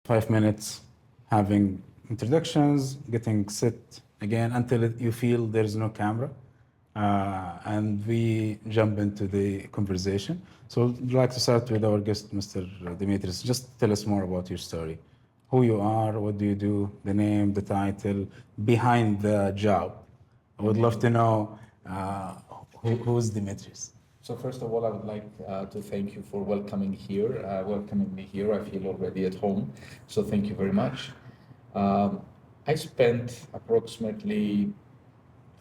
5 minutes, having introductions, getting sit again until you feel there's no camera. And we jump into the conversation. So I'd like to start with our guest, Mr. Demetris. Just tell us more about your story. Who you are, what do you do, the name, the title, behind the job. I would love to know who's Demetris. So first of all, I would like to thank you for welcoming me here. I feel already at home, so thank you very much. I spent approximately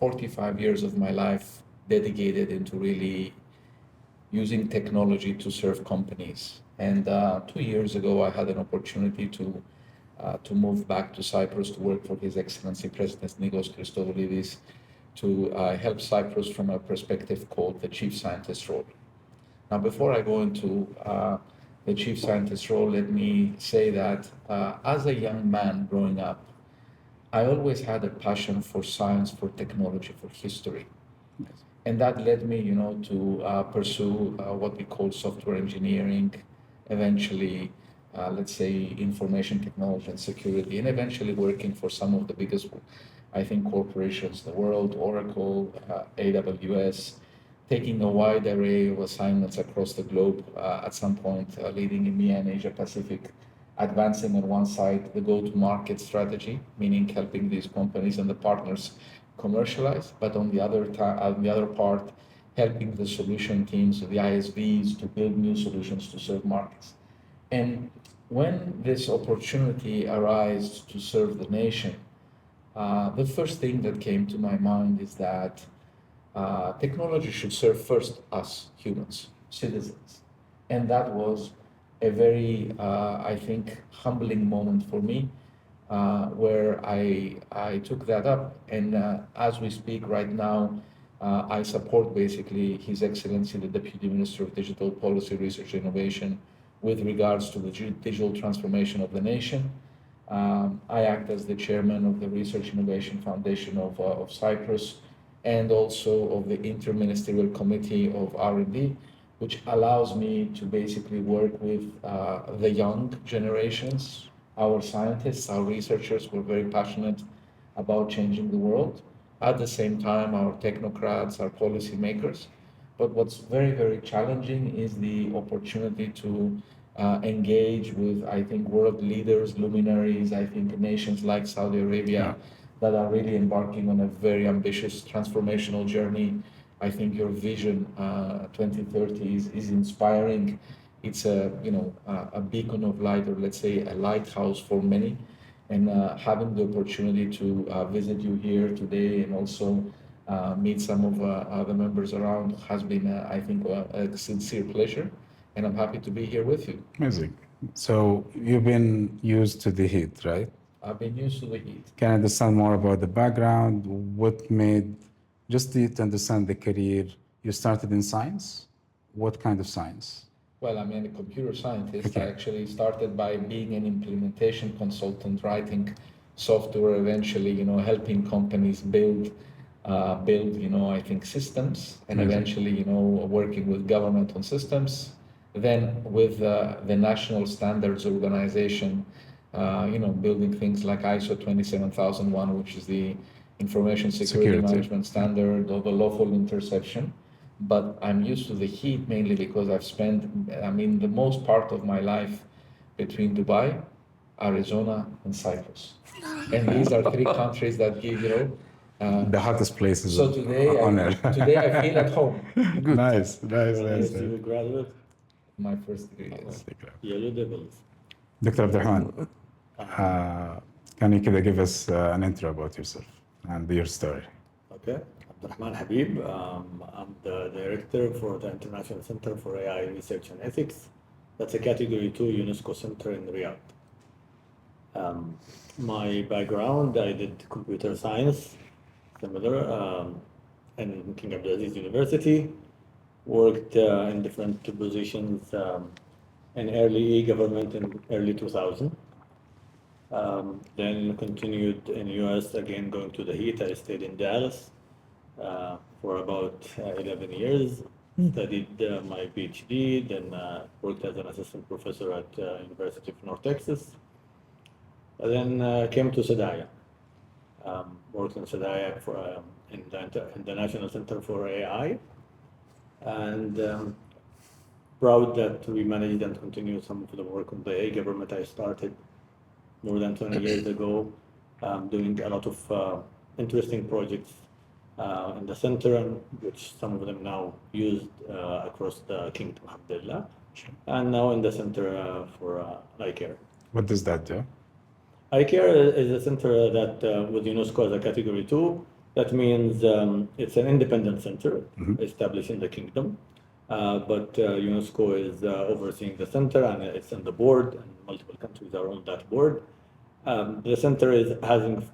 45 years of my life dedicated into really using technology to serve companies. And 2 years ago, I had an opportunity to move back to Cyprus to work for His Excellency President Nikos Christodoulidis to help Cyprus from a perspective called the Chief Scientist role. Now, before I go into the Chief Scientist role, let me say that as a young man growing up, I always had a passion for science, for technology, for history. Yes. And that led me, to pursue what we call software engineering, eventually, let's say, information technology and security, and eventually working for some of the biggest, I think, corporations in the world, Oracle, AWS, taking a wide array of assignments across the globe, at some point leading EMEA and Asia Pacific, advancing on one side the go-to-market strategy, meaning helping these companies and the partners commercialize, but on the other part, helping the solution teams, the ISVs, to build new solutions to serve markets. And when this opportunity arises to serve the nation, the first thing that came to my mind is that technology should serve first us, humans, citizens. And that was a very, I think, humbling moment for me, where I took that up. And as we speak right now, I support basically His Excellency, the Deputy Minister of Digital Policy, Research and Innovation, with regards to the digital transformation of the nation. I act as the chairman of the Research Innovation Foundation of Cyprus, and also of the Interministerial Committee of R&D, which allows me to basically work with the young generations, our scientists, our researchers who are very passionate about changing the world. At the same time, our technocrats, our policymakers. But what's very, very challenging is the opportunity to engage with, I think, world leaders, luminaries, I think nations like Saudi Arabia, that are really embarking on a very ambitious transformational journey. I think your vision 2030 is inspiring. It's a beacon of light, or let's say a lighthouse for many. And having the opportunity to visit you here today and also meet some of the members around has been, I think, a sincere pleasure. And I'm happy to be here with you. Amazing. So you've been used to the heat, right? I've been used to the heat. Can I understand more about the background? What made, just to understand the career, you started in science? What kind of science? Well, I'm a computer scientist. Okay. I actually started by being an implementation consultant, writing software, eventually, helping companies build, I think, systems, and eventually, working with government on systems. Then with the National Standards Organization, building things like ISO 27001, which is the Information Security Management Standard, or the lawful interception. But I'm used to the heat mainly because I've spent, the most part of my life between Dubai, Arizona, and Cyprus. And these are three countries that give, the hottest places so today on earth. Today I feel at home. Good. Nice. You graduate? My first degree, yes. Yellow Devils. Dr. Abdulrahman, can you give us an intro about yourself and your story? Okay. Abdulrahman Habib. I'm the director for the International Center for AI Research and Ethics. That's a Category 2 UNESCO center in Riyadh. My background, I did computer science, similar, in King Abdulaziz University. Worked in different positions in early e-government in early 2000. Then continued in US, again going to the heat. I stayed in Dallas for about 11 years. Studied my PhD, then worked as an assistant professor at University of North Texas. Then came to Sadaya. Worked in Sadaya in the National Center for AI, and proud that we managed and continue some of the work on the e-government I started more than 20 years ago, doing a lot of interesting projects in the center, and which some of them now used across the kingdom, alhamdulillah, and now in the center for iCaire. What does that do? iCaire is a center that with UNESCO as a category 2. That means it's an independent center established in the kingdom, but UNESCO is overseeing the center, and it's on the board, and multiple countries are on that board. The center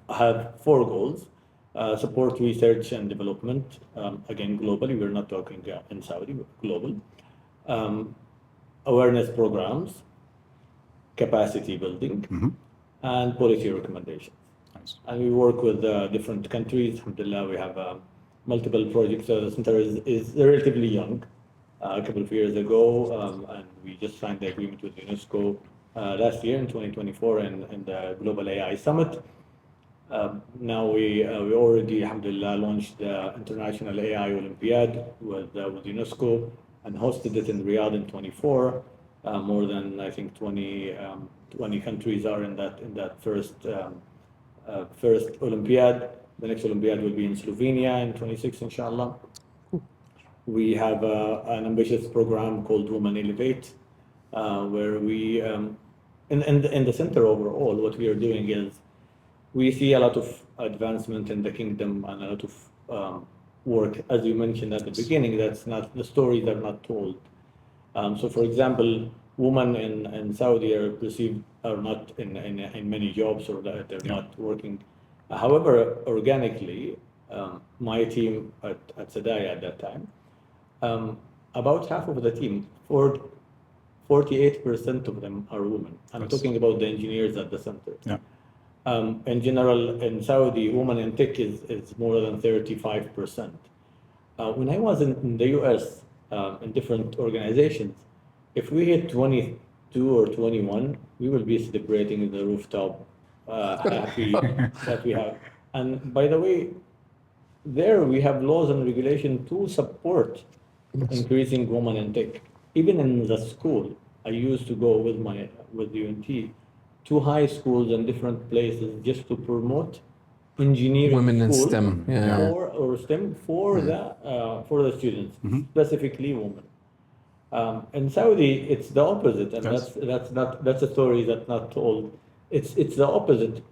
have 4 goals: support research and development, again globally. We're not talking in Saudi, but global. Awareness programs, capacity building, and policy recommendations. Nice. And we work with different countries. Alhamdulillah, we have multiple projects. So the center is relatively young, a couple of years ago, and we just signed the agreement with UNESCO last year in 2024 in the Global AI Summit. Now we already, alhamdulillah, launched the International AI Olympiad with UNESCO and hosted it in Riyadh in 24. More than, I think, 20 countries are in that first Olympiad. The next Olympiad will be in Slovenia in 26, inshallah. We have an ambitious program called Women Elevate, where we, in the center overall, what we are doing is we see a lot of advancement in the kingdom and a lot of work, as you mentioned at the beginning. That's not, the stories are not told. So, for example, women in Saudi are not in many jobs, or that they're not working. However, organically, my team at Sadaya at that time, about half of the team, 48% of them are women. I'm talking about the engineers at the center. Yeah. In general, in Saudi, women in tech is more than 35%. When I was in the US, in different organizations, if we hit 22 or 21, we will be celebrating the rooftop, happy that we have. And by the way, there we have laws and regulation to support increasing women in tech. Even in the school, I used to go with UNT to high schools and different places just to promote engineering Women in schools STEM, or STEM for the students, specifically women. In Saudi, it's the opposite, and that's a story that's not told. It's the opposite.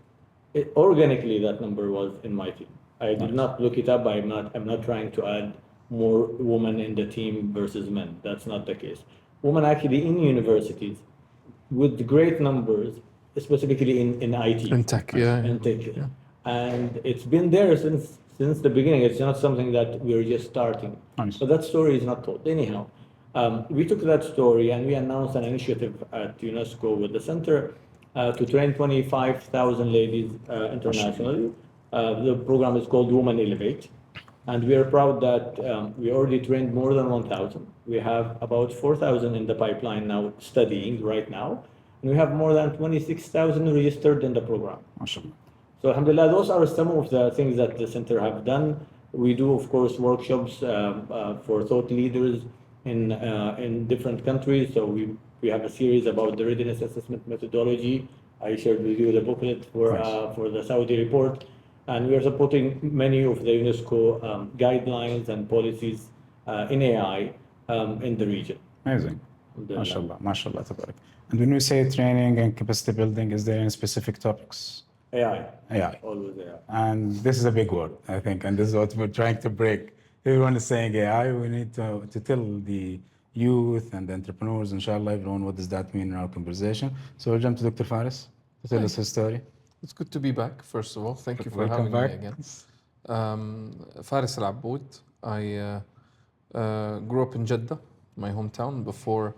Organically, that number was in my team. I did not look it up. I'm not trying to add more women in the team versus men. That's not the case. Women actually in universities with great numbers, specifically in IT. In tech, In tech. Yeah. And it's been there since the beginning. It's not something that we're just starting. Nice. So that story is not told. Anyhow, we took that story and we announced an initiative at UNESCO with the center to train 25,000 ladies internationally. The program is called Women Elevate. And we are proud that we already trained more than 1,000. We have about 4,000 in the pipeline now studying right now. And we have more than 26,000 registered in the program. MashaAllah. So alhamdulillah, those are some of the things that the center have done. We do, of course, workshops for thought leaders in different countries. So we have a series about the readiness assessment methodology. I shared with you the booklet for the Saudi report. And we are supporting many of the UNESCO guidelines and policies in AI in the region. Amazing. MashaAllah. MashaAllah. Tabarak. And when we say training and capacity building, is there any specific topics? AI. AI. Always AI. And this is a big word, I think, and this is what we're trying to break. Everyone is saying AI. We need to tell the youth and the entrepreneurs, inshallah, everyone, what does that mean in our conversation. So we'll jump to Dr. Faris to tell us his story. It's good to be back, first of all. Thank you for Welcome having back. me again. Faris Aboud. I grew up in Jeddah, my hometown, before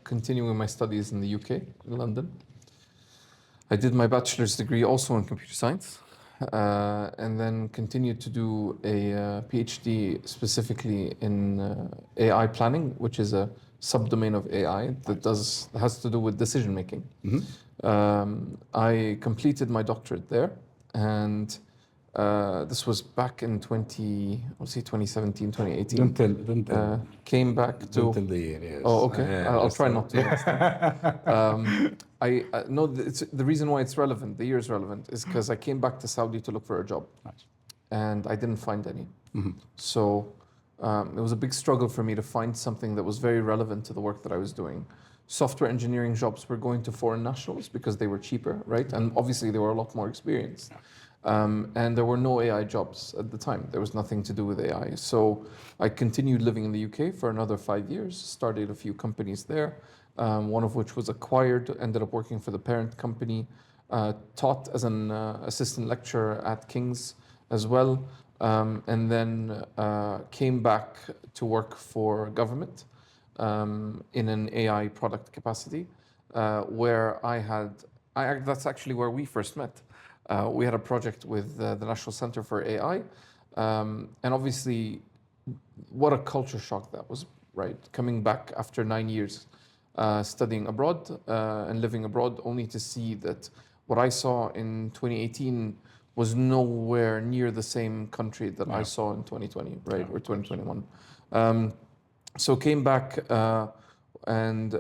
continuing my studies in the UK, in London. I did my bachelor's degree also in computer science, and then continued to do a PhD specifically in AI planning, which is a subdomain of AI that has to do with decision making. I completed my doctorate there, and this was back in 2017, 2018. Don't tell. Came back to. Don't tell the year, yes. Oh, okay. Yeah, I'll just try tell. not to next time. I no. The reason why it's relevant, the year is relevant, is because I came back to Saudi to look for a job, Nice. and I didn't find any. So it was a big struggle for me to find something that was very relevant to the work that I was doing. Software engineering jobs were going to foreign nationals because they were cheaper, right? And obviously they were a lot more experienced. And there were no AI jobs at the time. There was nothing to do with AI. So I continued living in the UK for another 5 years, started a few companies there, one of which was acquired, ended up working for the parent company, taught as an assistant lecturer at King's as well, and then came back to work for government in an AI product capacity, where that's actually where we first met. We had a project with the National Center for AI, and obviously, what a culture shock that was, right? Coming back after 9 years studying abroad and living abroad, only to see that what I saw in 2018 was nowhere near the same country that I saw in 2020, right, or 2021. So came back and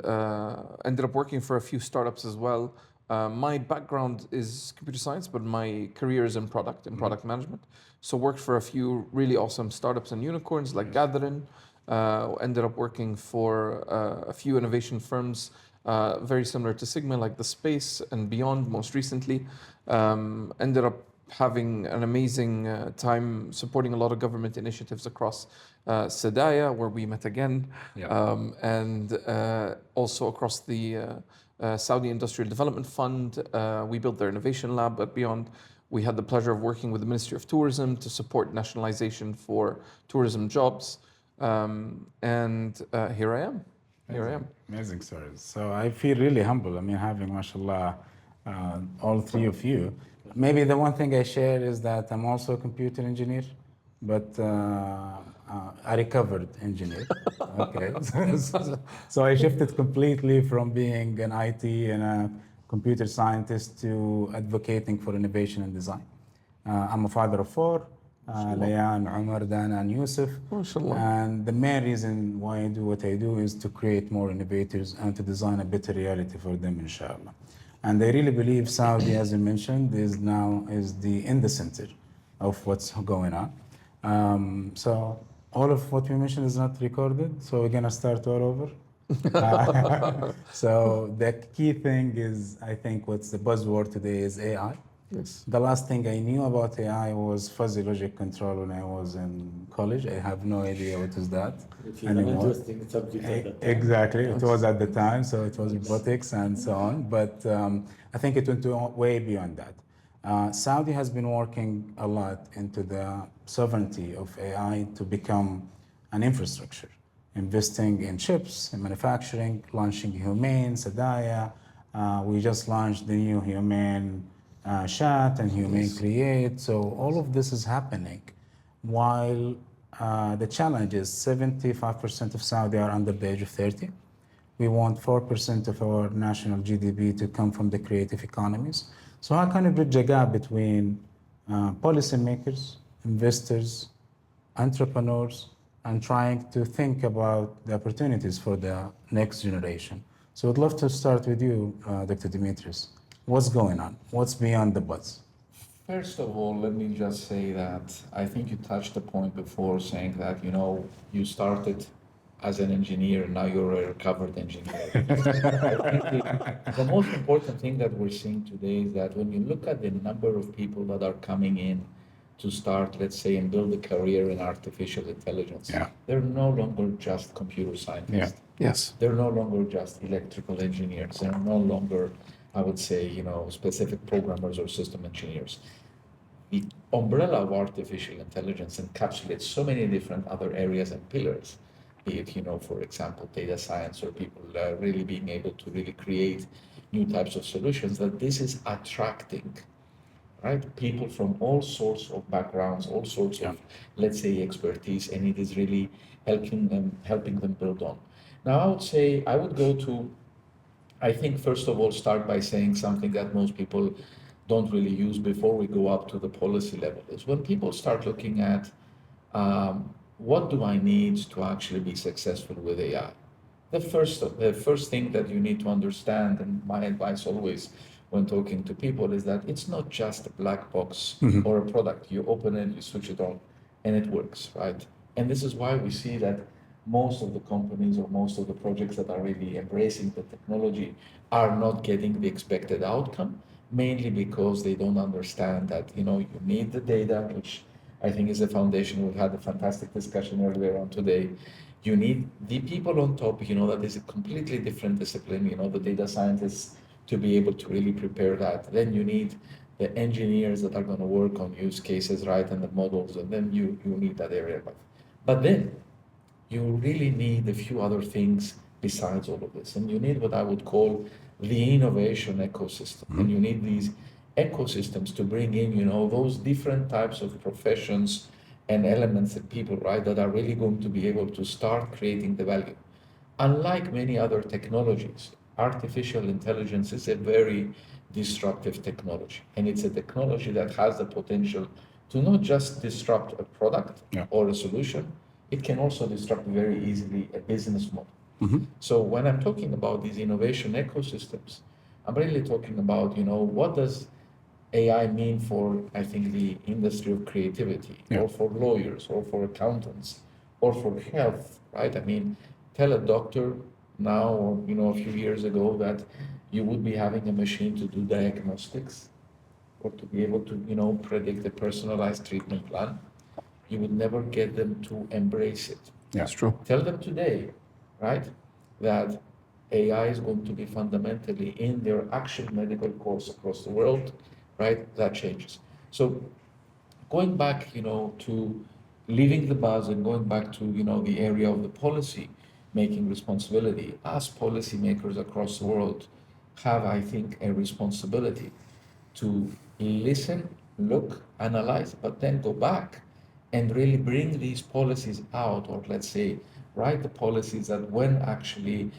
ended up working for a few startups as well. My background is computer science, but my career is in product management. So worked for a few really awesome startups and unicorns like Gathering. Ended up working for a few innovation firms very similar to Sigma, like The Space and Beyond most recently. Ended up having an amazing time supporting a lot of government initiatives across Sadaya, where we met again, and also across the Saudi Industrial Development Fund. We built their innovation lab at Beyond. We had the pleasure of working with the Ministry of Tourism to support nationalization for tourism jobs. And here I am. Amazing stories. So I feel really humble. I mean, having, mashallah, all three of you. Maybe the one thing I share is that I'm also a computer engineer, but a recovered engineer. Okay. So I shifted completely from being an IT and a computer scientist to advocating for innovation and design. I'm a father of four. Layan, Umar, Dan, and Yusuf. MashaAllah. And the main reason why I do what I do is to create more innovators and to design a better reality for them, inshallah. And I really believe Saudi, as you mentioned, is in the center of what's going on. So all of what we mentioned is not recorded, so we're gonna start all over. So the key thing is, I think what's the buzzword today is AI. Yes. The last thing I knew about AI was fuzzy logic control when I was in college. I have no idea what is that Which is anymore. an interesting subject at that time. Exactly, it was at the time, so it was robotics and so on. But I think it went way beyond that. Saudi has been working a lot into the sovereignty of AI to become an infrastructure, investing in chips, in manufacturing, launching Humane, Sadaya. We just launched the new Humane Chat and Humane Create. So all of this is happening while the challenge is 75% of Saudi are under the age of 30. We want 4% of our national GDP to come from the creative economies. So how can we bridge a gap between policymakers, investors, entrepreneurs, and trying to think about the opportunities for the next generation? So I'd love to start with you, Dr. Demetris. What's going on? What's beyond the buzz? First of all, let me just say that I think you touched the point before saying that, you started as an engineer and now you're a recovered engineer. I think the most important thing that we're seeing today is that when you look at the number of people that are coming in to start, let's say, and build a career in artificial intelligence, they're no longer just computer scientists. Yes. They're no longer just electrical engineers. They're no longer, I would say, specific programmers or system engineers. The umbrella of artificial intelligence encapsulates so many different other areas and pillars, be it, for example, data science or people really being able to really create new types of solutions, that this is attracting, right, people from all sorts of backgrounds, all sorts of, let's say, expertise, and it is really helping them build on. Now, I would go to, I think, first of all, start by saying something that most people don't really use before we go up to the policy level is when people start looking at what do I need to actually be successful with AI? The first thing that you need to understand, and my advice always when talking to people is that it's not just a black box or a product. You open it, you switch it on, and it works, right? And this is why we see that most of the companies or most of the projects that are really embracing the technology are not getting the expected outcome, mainly because they don't understand that, you know, you need the data, which I think is the foundation. We've had a fantastic discussion earlier on today. You need the people on top, you know, that is a completely different discipline, you know, the data scientists to be able to really prepare that. Then you need the engineers that are going to work on use cases, right, and the models, and then you need that area. But then you really need a few other things besides all of this. And you need what I would call the innovation ecosystem. And you need these ecosystems to bring in, you know, those different types of professions and elements and people, right, that are really going to be able to start creating the value. Unlike many other technologies, artificial intelligence is a very disruptive technology. And it's a technology that has the potential to not just disrupt a product or a solution, it can also disrupt very easily a business model. So when I'm talking about these innovation ecosystems, I'm really talking about, you know, what does AI mean for, I think, the industry of creativity, or for lawyers, or for accountants, or for health, right? I mean, tell a doctor now, or, you know, a few years ago that you would be having a machine to do diagnostics or to be able to, you know, predict a personalized treatment plan. You would never get them to embrace it. That's true. Tell them today, right, that AI is going to be fundamentally in their actual medical course across the world, right? That changes. So going back, you know, to leaving the buzz and going back to, you know, the area of the policy making responsibility, us policymakers across the world have, I think, a responsibility to listen, look, analyze, but then go back and really bring these policies out, or let's say, write the policies that when actually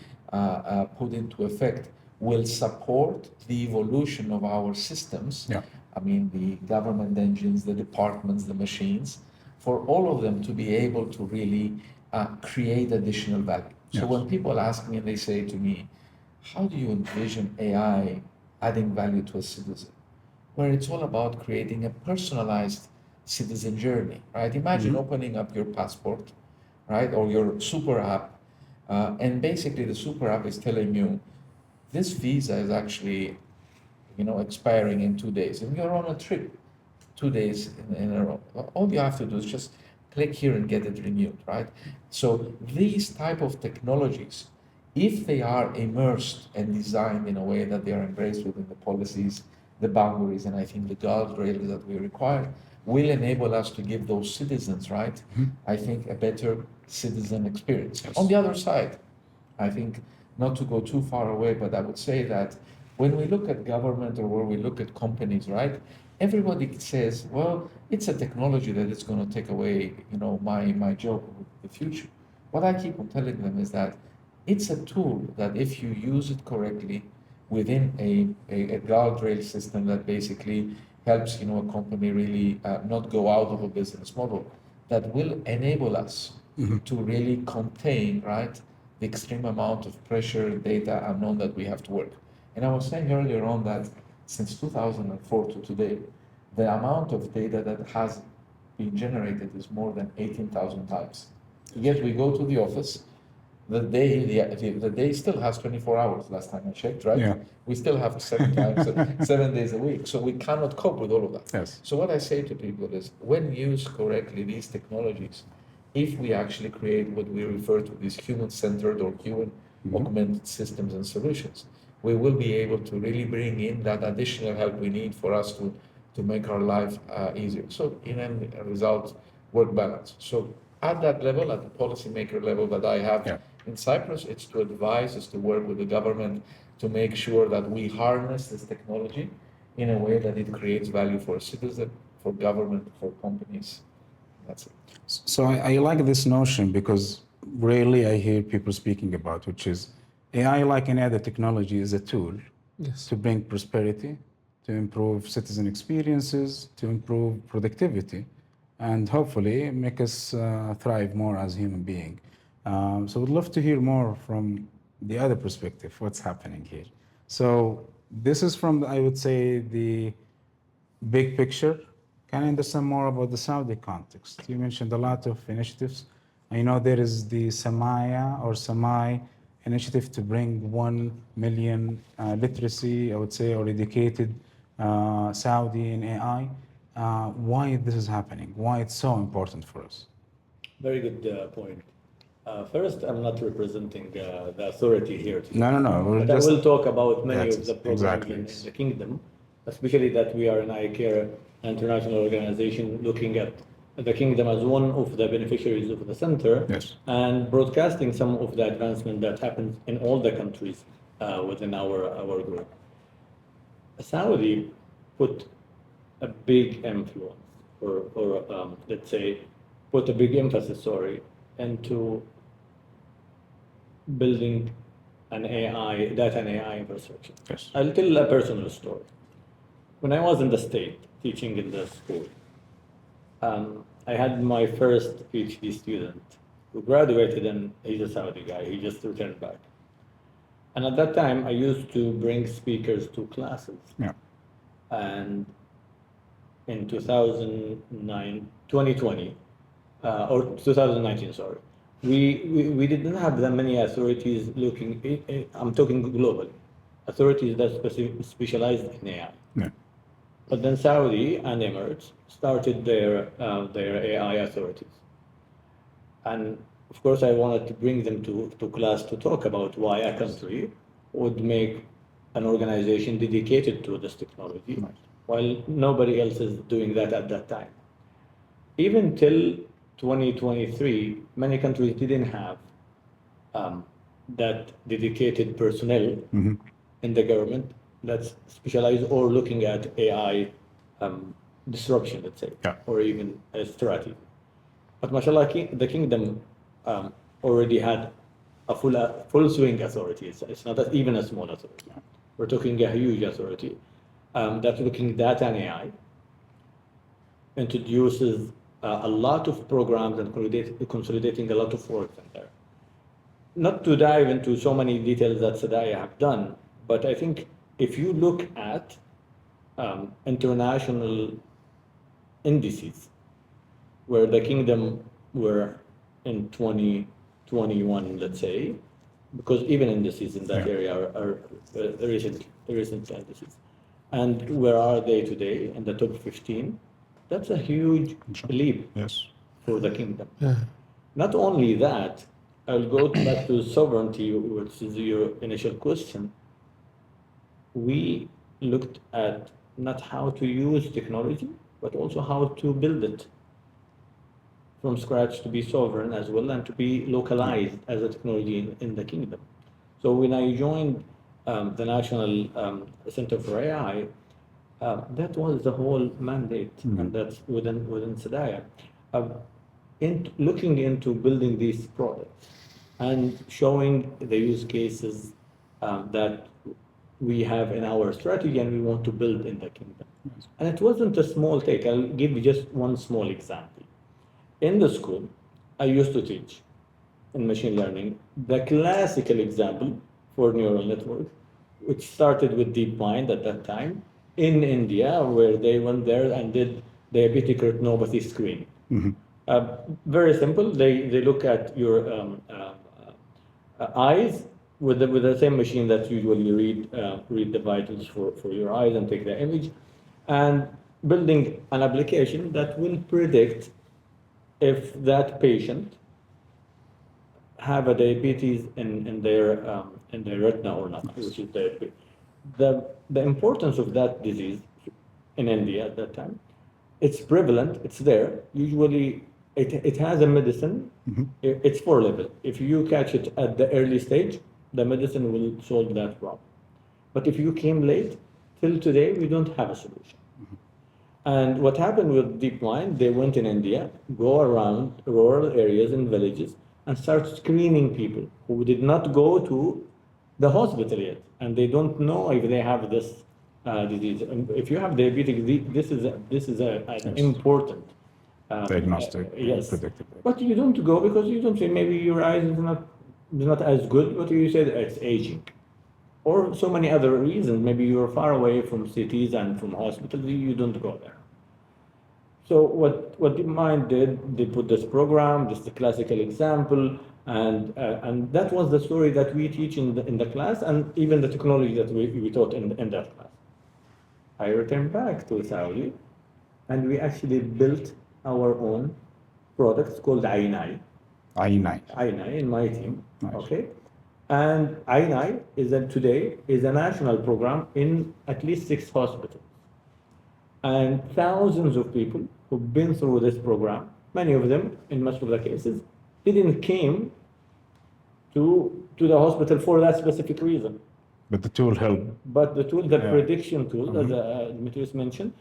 put into effect will support the evolution of our systems. I mean, the government engines, the departments, the machines, for all of them to be able to really create additional value. So when people ask me and they say to me, how do you envision AI adding value to a citizen? Where it's all about creating a personalized citizen journey, right? Imagine opening up your passport, right, or your super app, and basically the super app is telling you, this visa is actually, you know, expiring in 2 days, and you're on a trip 2 days in a row. All you have to do is just click here and get it renewed, right? So these type of technologies, if they are immersed and designed in a way that they are embraced within the policies, the boundaries, and I think the guardrails that we require, will enable us to give those citizens, right, I think, a better citizen experience. On the other side, I think, not to go too far away, but I would say that when we look at government or where we look at companies, right, everybody says, well, it's a technology that is going to take away, you know, my job in the future. What I keep on telling them is that it's a tool that if you use it correctly within a guardrail system that basically helps, you know, a company really not go out of a business model, that will enable us to really contain, right, the extreme amount of pressure, data, unknown that we have to work. And I was saying earlier on that since 2004 to today, the amount of data that has been generated is more than 18,000 times. Yet we go to the office, the day still has 24 hours, last time I checked, right? We still have 7 days a week, so we cannot cope with all of that. So what I say to people is, when used correctly, these technologies, if we actually create what we refer to as human-centered or human-augmented systems and solutions, we will be able to really bring in that additional help we need for us to make our life easier. So in a result, work balance. So at that level, at the policymaker level that I have in Cyprus, it's to advise, it's to work with the government to make sure that we harness this technology in a way that it creates value for a citizen, for government, for companies. That's it. So I like this notion because rarely I hear people speaking about, which is AI, like any other technology, is a tool Yes. to bring prosperity, to improve citizen experiences, to improve productivity, and hopefully make us thrive more as human being. So we'd love to hear more from the other perspective, what's happening here. So this is from, I would say, the big picture. Can I understand more about the Saudi context? You mentioned a lot of initiatives. I know there is the Samaya or Samai initiative to bring 1 million literacy, I would say, or educated Saudi in AI. Why this is happening? Why it's so important for us? Very good point. First, I'm not representing the authority here today. No. But I will talk about many of the programs exactly. in the kingdom, especially that we are an iCaire international organization looking at the kingdom as one of the beneficiaries of the center, Yes. and broadcasting some of the advancement that happens in all the countries within our group. Saudi put a big influence, or let's say, put a big emphasis, into building an AI, data and AI infrastructure. Yes. I'll tell a personal story. When I was in the state teaching in the school, I had my first PhD student who graduated, and he's a Saudi guy. He just returned back. And at that time, I used to bring speakers to classes. Yeah. And in 2020, or 2019, sorry, we didn't have that many authorities looking, I'm talking globally, authorities that specialized in AI. Yeah. But then Saudi and Emirates started their AI authorities. And of course, I wanted to bring them to class to talk about why a country would make an organization dedicated to this technology, Right. while nobody else is doing that at that time. Even till 2023, many countries didn't have that dedicated personnel in the government that's specialized or looking at AI disruption, let's say, Yeah. or even a strategy. But mashallah, the kingdom already had a full swing authority. It's not even a small authority. We're talking a huge authority that's looking at data and AI, introduces a lot of programs and consolidating a lot of work in there. Not to dive into so many details that Sadaya have done, but I think if you look at international indices where the kingdom were in 2021, let's say, because even indices in that area are recent indices. And where are they today? In the top 15. That's a huge leap Yes. for the kingdom. Not only that, I'll go back to sovereignty, which is your initial question. We looked at not how to use technology, but also how to build it from scratch to be sovereign as well and to be localized as a technology in the kingdom. So when I joined the National Center for AI, that was the whole mandate, and that's within Sadaya. Looking into building these products and showing the use cases that we have in our strategy and we want to build in the kingdom. And it wasn't a small take. I'll give you just one small example. In the school, I used to teach in machine learning the classical example for neural networks, which started with DeepMind at that time in India, where they went there and did diabetic retinopathy screening. Very simple. They look at your eyes with the same machine that usually read the vitals for your eyes and take the image, and building an application that will predict if that patient have a diabetes in their retina or not, which is diabetes. The importance of that disease in India at that time, it's prevalent, it's there. Usually it has a medicine, it's 4-level. If you catch it at the early stage, the medicine will solve that problem. But if you came late, till today, we don't have a solution. And what happened with DeepMind, they went in India, go around rural areas and villages, and start screening people who did not go to the hospital yet, and they don't know if they have this disease. And if you have diabetes, this is an important Diagnostic, yes. predictive. But you don't go because you don't say maybe your eyes is not as good, but you said it's aging. Or so many other reasons. Maybe you're far away from cities and from hospitals, you don't go there. So what DeepMind did, they put this program, just a classical example, and that was the story that we teach in the class, and even the technology that we taught in that class. I returned back to Saudi, and we actually built our own products called iCaire. I9. In my team, Nice. okay? And iCaire today is a national program in at least 6 hospitals. And thousands of people who've been through this program, many of them, in most of the cases, didn't came to the hospital for that specific reason. But the tool helped. But the tool, the Yeah. prediction tool, as Demetris mentioned,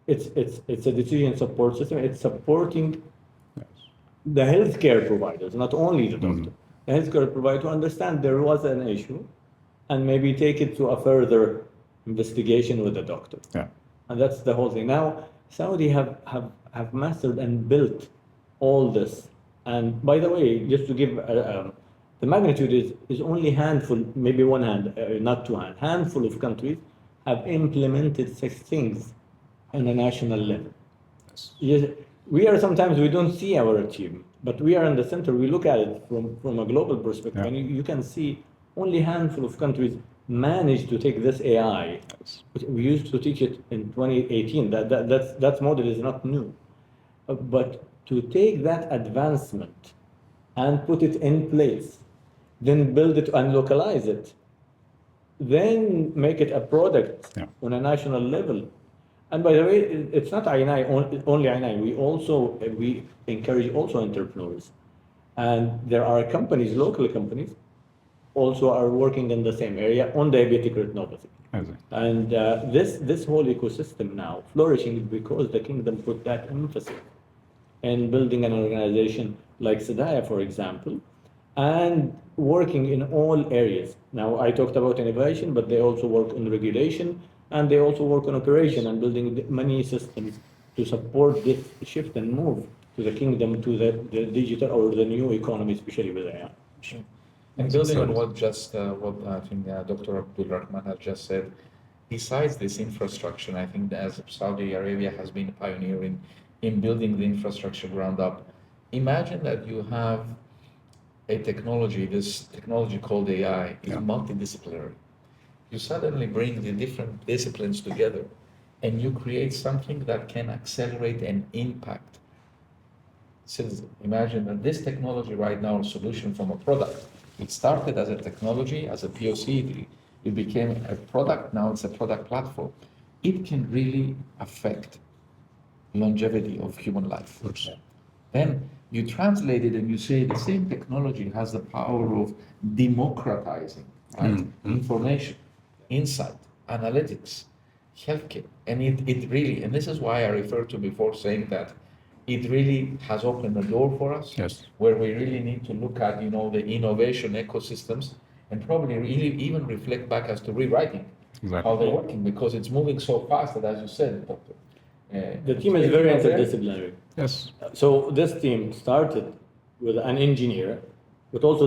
it's a decision support system. It's supporting the healthcare providers, not only the doctor. The healthcare provider to understand there was an issue, and maybe take it to a further investigation with the doctor. Yeah. And that's the whole thing. Now, Saudi have mastered and built all this. And by the way, just to give the magnitude is only handful, maybe one hand, not two hand, handful of countries have implemented such things on a national level. Yes, we are sometimes we don't see our achievement, but we are in the center. We look at it from a global perspective, Yeah. and you can see only handful of countries managed to take this AI. We used to teach it in 2018. That model is not new, but to take that advancement and put it in place, then build it and localize it, then make it a product Yeah. on a national level. And by the way, it's not only I9. We encourage also entrepreneurs, and there are companies, local companies, also are working in the same area on diabetic retinopathy. Amazing. And this whole ecosystem now flourishing because the kingdom put that emphasis in building an organization like Sadaya, for example, and working in all areas. Now, I talked about innovation, but they also work on regulation, and they also work on operation and building many systems to support this shift and move to the kingdom, to the digital or the new economy, especially with AI. And building on what I think Dr. Abdulrahman has just said, besides this infrastructure, I think that as Saudi Arabia has been a pioneer in building the infrastructure ground up. Imagine that you have this technology called AI is multidisciplinary. You suddenly bring the different disciplines together and you create something that can accelerate and impact. So imagine that this technology right now, solution from a product, it started as a technology, as a POC, it became a product, now it's a product platform. It can really affect longevity of human life. Then you translate it and you say the same technology has the power of democratizing information, insight, analytics, healthcare. And it really, and this is why I referred to before saying that it really has opened the door for us, where we really need to look at, the innovation ecosystems and probably really even reflect back as to rewriting how they're working, because it's moving so fast that, as you said, Doctor. The team is very interdisciplinary. Yes. So this team started with an engineer, but also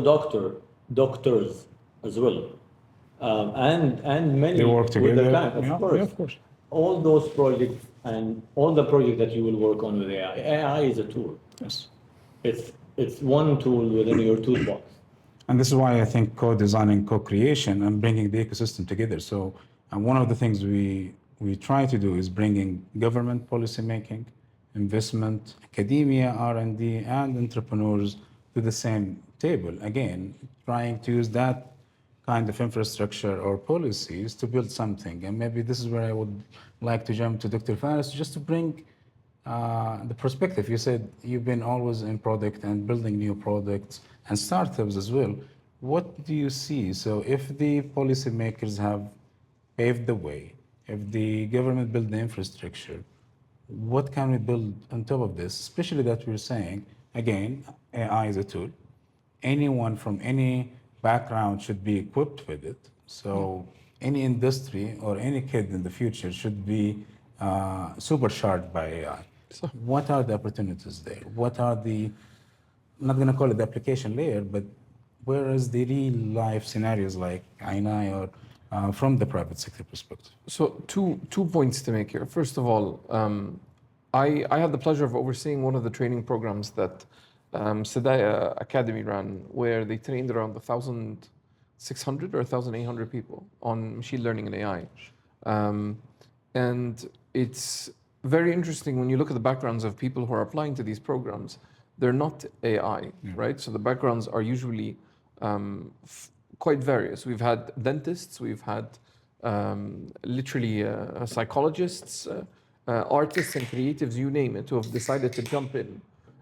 doctors as well, and many They work together. with the client, of Yeah, course. yeah, of course. All those projects and all the projects that you will work on with AI. AI is a tool. Yes. It's one tool within your toolbox. And this is why I think co-designing, co-creation, and bringing the ecosystem together. So, and one of the things we try to do is bringing government policy making, investment, academia, R&D, and entrepreneurs to the same table. Again, trying to use that kind of infrastructure or policies to build something. And maybe this is where I would like to jump to Dr. Faris, just to bring the perspective. You said you've been always in product and building new products and startups as well. What do you see? So if the policymakers have paved the way, if the government build the infrastructure, what can we build on top of this? Especially that we're saying, again, AI is a tool. anyone from any background should be equipped with it. So any industry or any kid in the future should be supercharged by AI. So- What are the opportunities there? What are the, I'm not going to call it the application layer, but where is the real life scenarios like iCaire or from the private sector perspective? So two points to make here. First of all, I had the pleasure of overseeing one of the training programs that Saudi Academy ran, where they trained around 1,600 or 1,800 people on machine learning and AI. And it's very interesting when you look at the backgrounds of people who are applying to these programs. They're not AI, right? So the backgrounds are usually quite various. We've had dentists, we've had literally psychologists, artists and creatives, you name it, who have decided to jump in.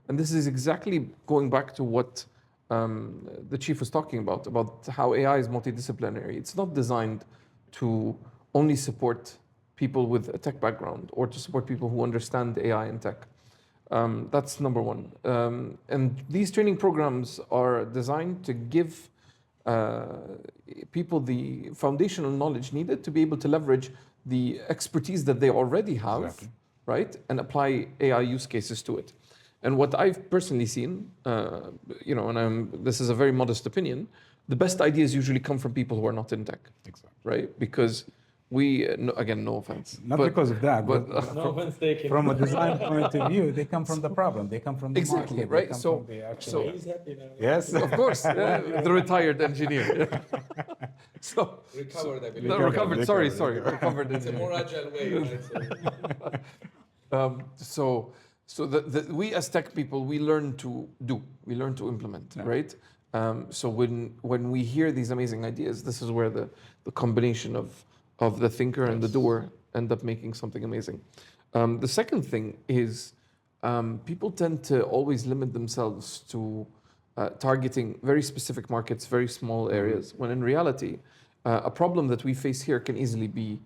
And this is exactly going back to what the chief was talking about how AI is multidisciplinary. It's not designed to only support people with a tech background or to support people who understand AI and tech. That's number one. And these training programs are designed to give people the foundational knowledge needed to be able to leverage the expertise that they already have, Exactly. right? And apply AI use cases to it. And what I've personally seen, this is a very modest opinion, the best ideas usually come from people who are not in tech, Exactly. right? Because again, no offense. Not because of that, but No offense taken. from a design point of view, they come from the problem. They come from the Exactly, market. right? They come So- from the actual, so- He's happy now. yes. Of course, the retired engineer. So, Recovered, I believe. no, recovered. Sorry, recovered It's a engineer. more agile way, right? So we as tech people, we learn to do, we learn to implement, right? So when we hear these amazing ideas, this is where the combination of the thinker and the doer end up making something amazing. The second thing is people tend to always limit themselves to targeting very specific markets, very small areas, when in reality, a problem that we face here can easily be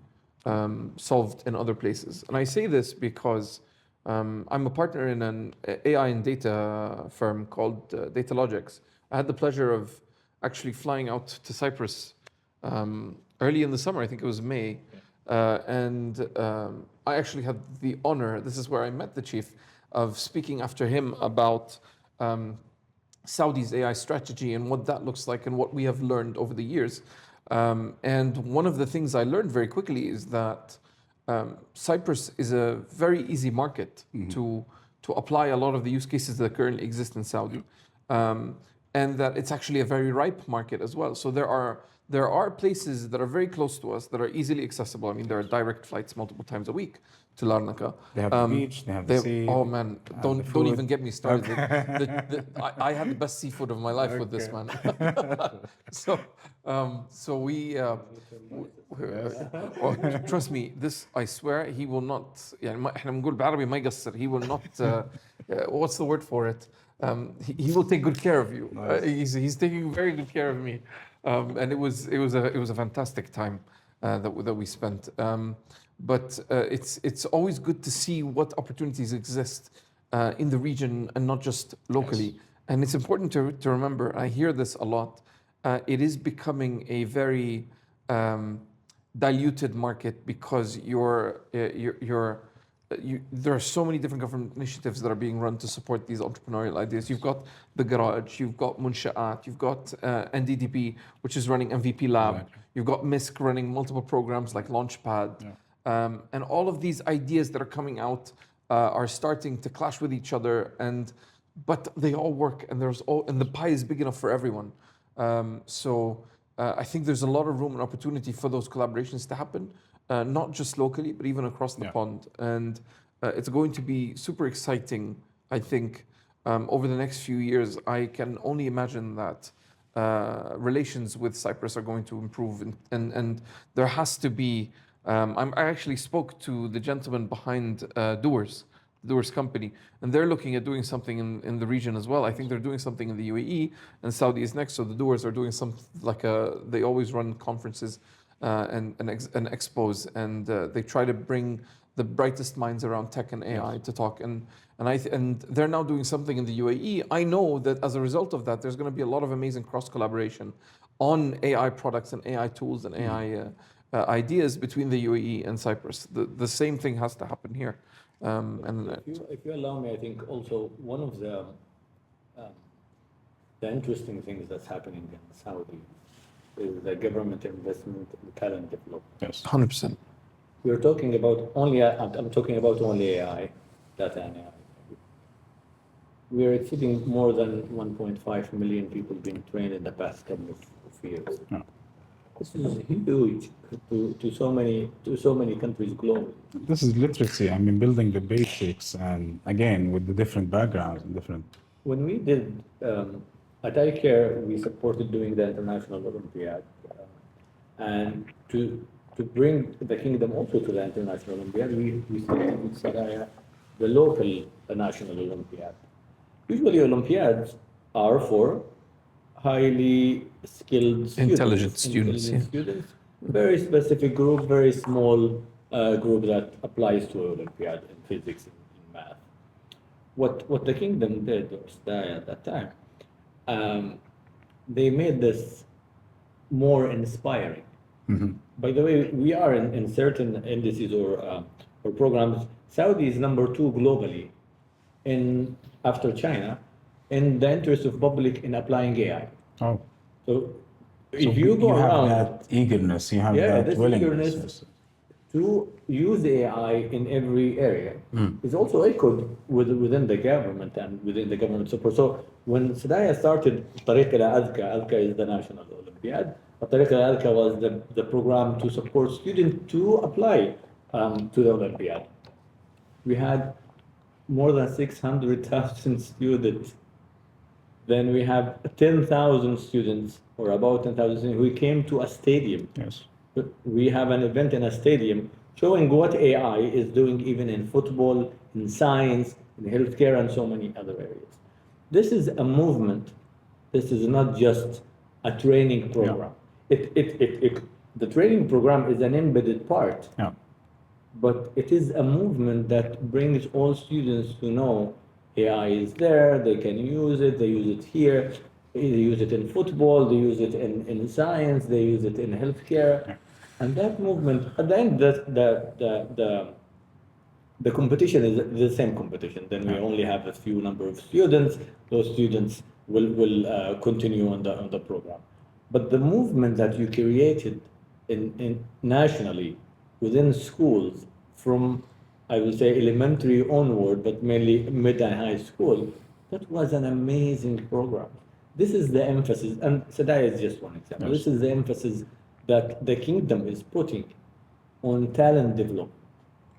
solved in other places. And I say this because I'm a partner in an AI and data firm called Datalogics. I had the pleasure of actually flying out to Cyprus early in the summer, I think it was May. And I actually had the honor, this is where I met the chief, of speaking after him about Saudi's AI strategy and what that looks like and what we have learned over the years. And one of the things I learned very quickly is that Cyprus is a very easy market to apply a lot of the use cases that currently exist in Saudi. And that it's actually a very ripe market as well. So there are places that are very close to us that are easily accessible. I mean, there are direct flights multiple times a week to Larnaca. They have the beach, they have the sea. Oh man, the don't food. even get me started. I had the best seafood of my life with this, man. So we trust me, this I swear he will not. يعني احنا بنقول بالعربي ما يقصر. He will not. What's the word for it? He will take good care of you. He's taking very good care of me, and it was a fantastic time that we spent. But it's always good to see what opportunities exist in the region and not just locally. Yes. And it's important to remember. I hear this a lot. It is becoming a very diluted market because there are so many different government initiatives that are being run to support these entrepreneurial ideas. You've got the Garage, you've got Munsha'at, you've got NDDP, which is running MVP Lab. Exactly. You've got MISC running multiple programs like Launchpad. Yeah. And all of these ideas that are coming out are starting to clash with each other, but they all work, and and the pie is big enough for everyone. So I think there's a lot of room and opportunity for those collaborations to happen. Not just locally, but even across the pond. And it's going to be super exciting, I think, over the next few years. I can only imagine that relations with Cyprus are going to improve. And there has to be, I actually spoke to the gentleman behind Doers company, and they're looking at doing something in the region as well. I think they're doing something in the UAE, and Saudi is next. So the Doers are doing they always run conferences and expose, and they try to bring the brightest minds around tech and AI to talk. And they're now doing something in the UAE. I know that as a result of that, there's going to be a lot of amazing cross collaboration on AI products and AI tools and AI ideas between the UAE and Cyprus. The same thing has to happen here. If you allow me, I think also one of the interesting things that's happening in Saudi is the government investment in talent development. Yes. 100%. We're talking about only, I'm talking about only AI, data and AI. We are exceeding more than 1.5 million people being trained in the past couple of years. Yeah. This is huge to so many countries globally. This is literacy. I mean, building the basics, and again, with the different backgrounds and different. When we did at iCaire, we supported doing the International Olympiad, and to bring the kingdom also to the International Olympiad, we started in Saudi the local national Olympiad. Usually, Olympiads are for highly skilled students, Intelligent students, very specific group, very small group that applies to Olympiad in physics and in math. What the kingdom did, or Sadaya at that time, they made this more inspiring. Mm-hmm. By the way, we are in certain indices or programs. Saudi is number 2 globally after China in the interest of public in applying AI. Oh. So if you go have around, that eagerness, you have this that willingness. eagerness to use AI in every area is also echoed within the government and within the government support. So when Sadaya started Tariq al-Adhka is the National Olympiad, Tariq al-Adhka was the program to support students to apply to the Olympiad. We had more than 600,000 students. Then we have 10,000 students, or about 10,000 students, who came to a stadium. Yes. We have an event in a stadium showing what AI is doing even in football, in science, in healthcare, and so many other areas. This is a movement. This is not just a training program. Yeah. The training program is an embedded part. Yeah. But it is a movement that brings all students to know AI is there, they can use it, they use it here, they use it in football, they use it in science, they use it in healthcare. Yeah. And that movement, at the end, the competition is the same competition. Then we only have a few number of students. Those students will continue on the program. But the movement that you created in nationally within schools from, I will say, elementary onward, but mainly mid and high school, that was an amazing program. This is the emphasis, and Sadaya is just one example. Yes. This is the emphasis that the kingdom is putting on talent development.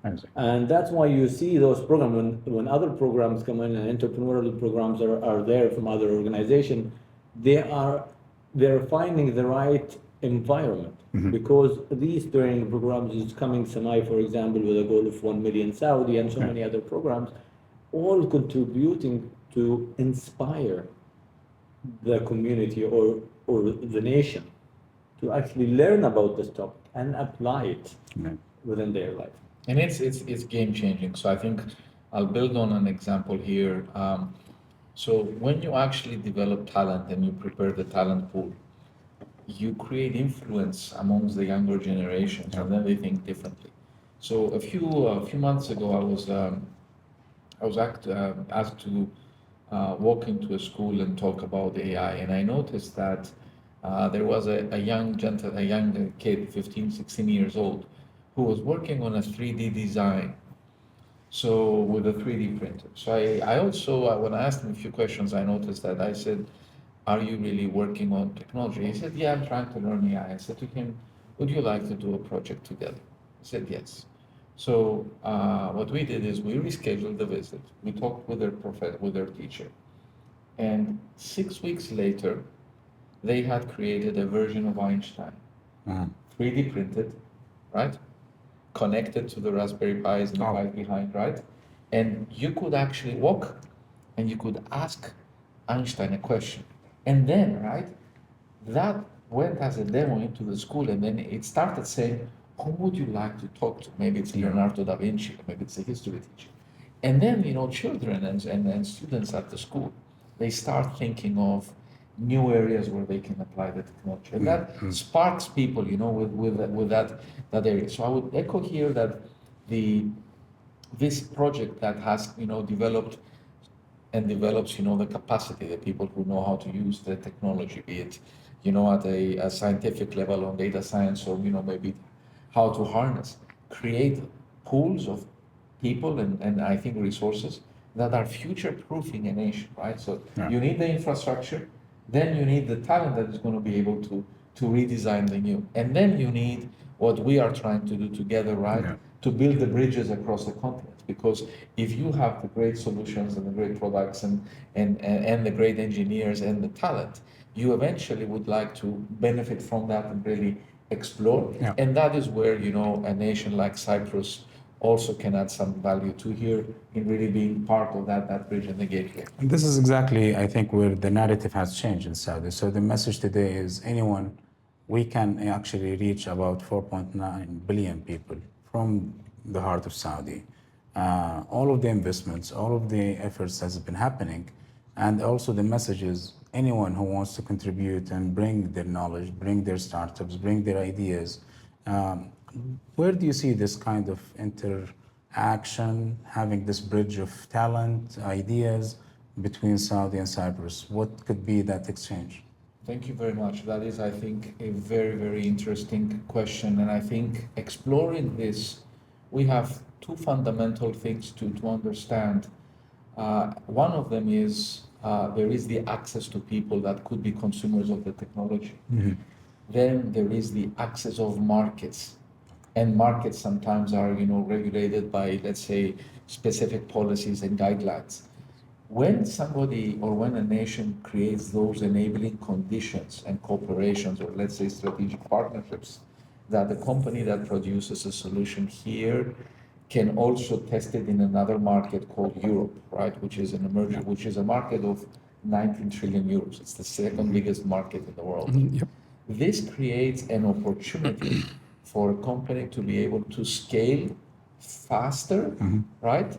Exactly. And that's why you see those programs, when other programs come in and entrepreneurial programs are there from other organizations, they're finding the right environment. Mm-hmm. Because these training programs is coming semi, for example, with a goal of 1 million Saudi and so many other programs, all contributing to inspire the community or the nation to actually learn about this topic and apply it within their life. And it's game changing. So I think I'll build on an example here. So when you actually develop talent and you prepare the talent pool, you create influence amongst the younger generations, and then they think differently. So a few months ago, I was asked to walk into a school and talk about AI, and I noticed that there was a young kid, 15, 16 years old, who was working on a 3D design, so with a 3D printer. So I also, when I asked him a few questions, I noticed that I said, "Are you really working on technology?" He said, "Yeah, I'm trying to learn AI." I said to him, "Would you like to do a project together?" He said, "Yes." So what we did is we rescheduled the visit. We talked with their teacher, and 6 weeks later, they had created a version of Einstein, 3D printed, right? Connected to the Raspberry Pis and the Pi behind, right? And you could actually walk, and you could ask Einstein a question. And then, right, that went as a demo into the school, and then it started saying, who would you like to talk to? Maybe it's Leonardo da Vinci, maybe it's a history teacher. And then, children and students at the school, they start thinking of new areas where they can apply the technology. And that sparks people, with that area. So I would echo here that this project that has, developed and develops, the capacity, the people who know how to use the technology, be it, at a scientific level on data science, or, maybe how to harness, create pools of people and I think resources that are future-proofing a nation, right? So you need the infrastructure, then you need the talent that is going to be able to redesign the new. And then you need what we are trying to do together, right? To build the bridges across the continent. Because if you have the great solutions and the great products and the great engineers and the talent, you eventually would like to benefit from that and really explore. And that is where, a nation like Cyprus also can add some value to here in really being part of that bridge and the gateway. And this is exactly, I think, where the narrative has changed in Saudi. So the message today is we can actually reach about 4.9 billion people from the heart of Saudi. All of the investments, all of the efforts has been happening. And also the message is anyone who wants to contribute and bring their knowledge, bring their startups, bring their ideas. Where do you see this kind of interaction, having this bridge of talent, ideas between Saudi and Cyprus? What could be that exchange? Thank you very much. That is, I think, a very, very interesting question. And I think exploring this, we have two fundamental things to understand. One of them is there is the access to people that could be consumers of the technology. Then there is the access of markets. And markets sometimes are, regulated by, let's say, specific policies and guidelines. When somebody or when a nation creates those enabling conditions and cooperations, or let's say strategic partnerships, that the company that produces a solution here can also test it in another market called Europe, right? Which is a market of 19 trillion euros. It's the second biggest market in the world. This creates an opportunity for a company to be able to scale faster, right?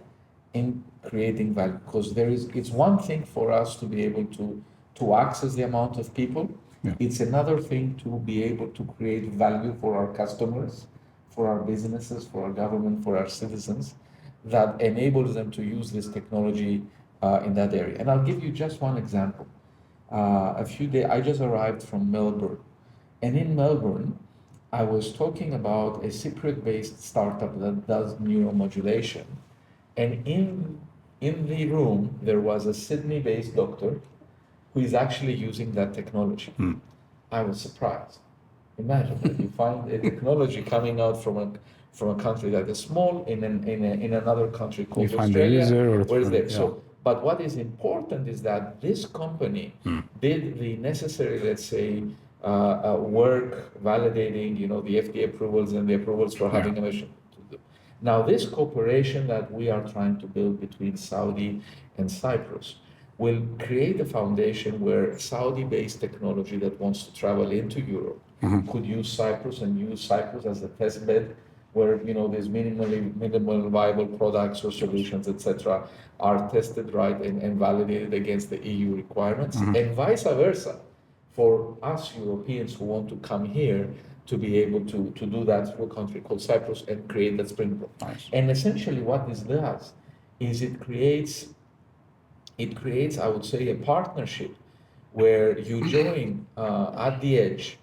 In creating value. Because it's one thing for us to be able to access the amount of people. It's another thing to be able to create value for our customers, for our businesses, for our government, for our citizens, that enables them to use this technology in that area. And I'll give you just one example. I just arrived from Melbourne. And in Melbourne, I was talking about a Cypriot-based startup that does neuromodulation. And in the room, there was a Sydney-based doctor who is actually using that technology. I was surprised. Imagine that you find a technology coming out from a country that is small in another country called Australia. Where's there? So, but what is important is that this company did the necessary, let's say, work validating, the FDA approvals and the approvals for having a mission to do. Now, this cooperation that we are trying to build between Saudi and Cyprus will create a foundation where Saudi-based technology that wants to travel into Europe could use Cyprus and use Cyprus as a test bed where these minimal viable products or solutions, etc., are tested right and validated against the EU requirements, and vice versa for us Europeans who want to come here to be able to do that through a country called Cyprus and create that springboard. And essentially what this does is it creates, I would say, a partnership where you join at the edge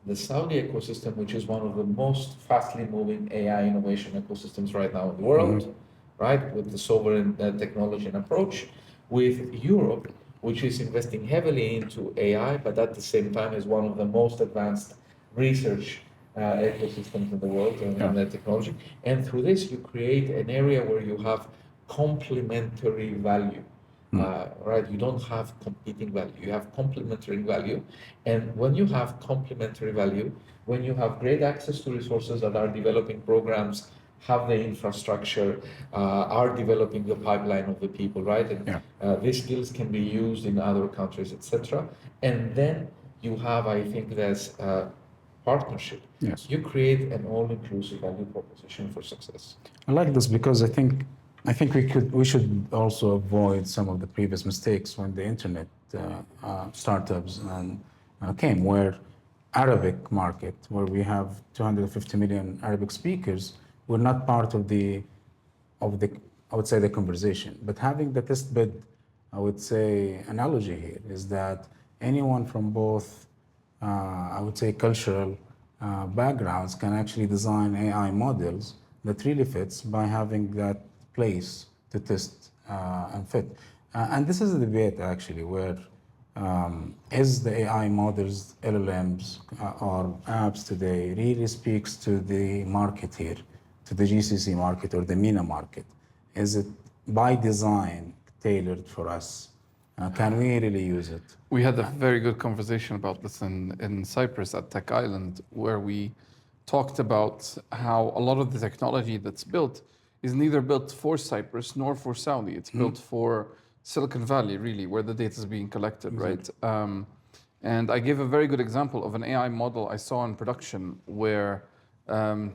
the Saudi ecosystem, which is one of the most fastly moving AI innovation ecosystems right now in the world, right, with the sovereign technology and approach, with Europe, which is investing heavily into AI, but at the same time is one of the most advanced research ecosystems in the world and the technology. And through this, you create an area where you have complementary value. Right? You don't have competing value, you have complementary value. And when you have complementary value, when you have great access to resources that are developing programs, have the infrastructure, are developing the pipeline of the people, right? And these skills can be used in other countries, etc. And then you have, I think, there's a partnership. Yes. You create an all-inclusive value proposition for success. I like this because I think we should also avoid some of the previous mistakes when the internet startups came, where Arabic market, where we have 250 million Arabic speakers, were not part of the I would say the conversation. But having the test bed, I would say analogy here is that anyone from both I would say cultural backgrounds can actually design AI models that really fits by having that place to test and fit. And this is a debate actually where is the AI models, LLMs or apps today really speaks to the market here, to the GCC market or the MENA market? Is it by design tailored for us? Can we really use it? We had a very good conversation about this in Cyprus at Tech Island, where we talked about how a lot of the technology that's built is neither built for Cyprus nor for Saudi. It's built for Silicon Valley, really, where the data is being collected, right? And I gave a very good example of an AI model I saw in production where a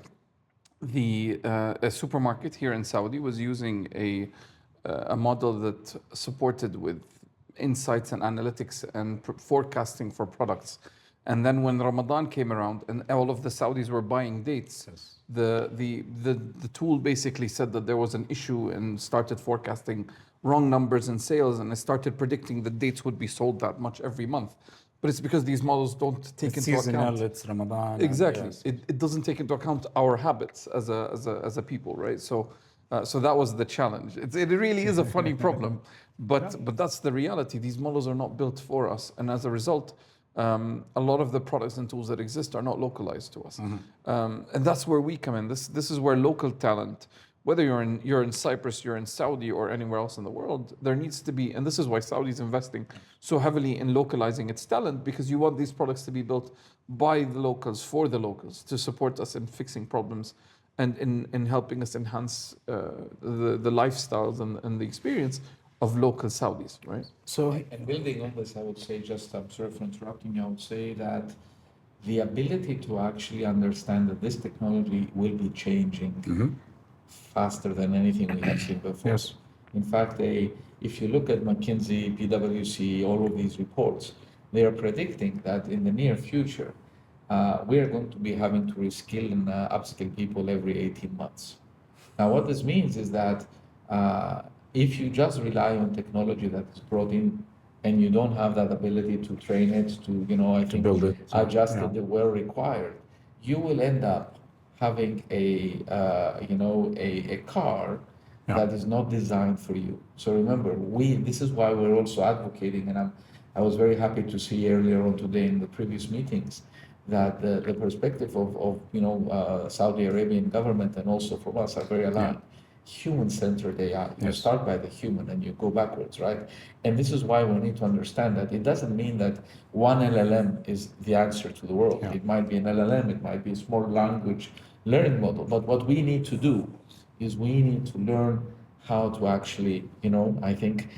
supermarket here in Saudi was using a model that supported with insights and analytics and forecasting for products. And then when Ramadan came around and all of the Saudis were buying dates, the tool basically said that there was an issue and started forecasting wrong numbers in sales, and it started predicting that dates would be sold that much every month. But it's because these models don't take into account. It's Ramadan. Exactly. Yes. It doesn't take into account our habits as a people, right? So that was the challenge. It really is a funny problem, but that's the reality. These models are not built for us, and as a result, a lot of the products and tools that exist are not localized to us, and that's where we come in. This is where local talent, whether you're in Cyprus, you're in Saudi, or anywhere else in the world, there needs to be, and this is why Saudi is investing so heavily in localizing its talent, because you want these products to be built by the locals, for the locals, to support us in fixing problems and in helping us enhance the lifestyles and the experience of local Saudis, right? So, And building on this, I would say, just I'm sorry for interrupting you, I would say that the ability to actually understand that this technology will be changing faster than anything we have seen before. Yes. In fact, if you look at McKinsey, PwC, all of these reports, they are predicting that in the near future, we are going to be having to reskill and upskill people every 18 months. Now, what this means is that if you just rely on technology that is brought in and you don't have that ability to train it, to build it, adjust it where required, you will end up having a car that is not designed for you. So remember, this is why we're also advocating, and I was very happy to see earlier on today in the previous meetings that the perspective of Saudi Arabian government and also from us are very aligned. Human-centered AI. You start by the human and you go backwards, right? And this is why we need to understand that it doesn't mean that one LLM is the answer to the world. It might be an LLM, it might be a small language learning model. But what we need to do is we need to learn how to actually, I think,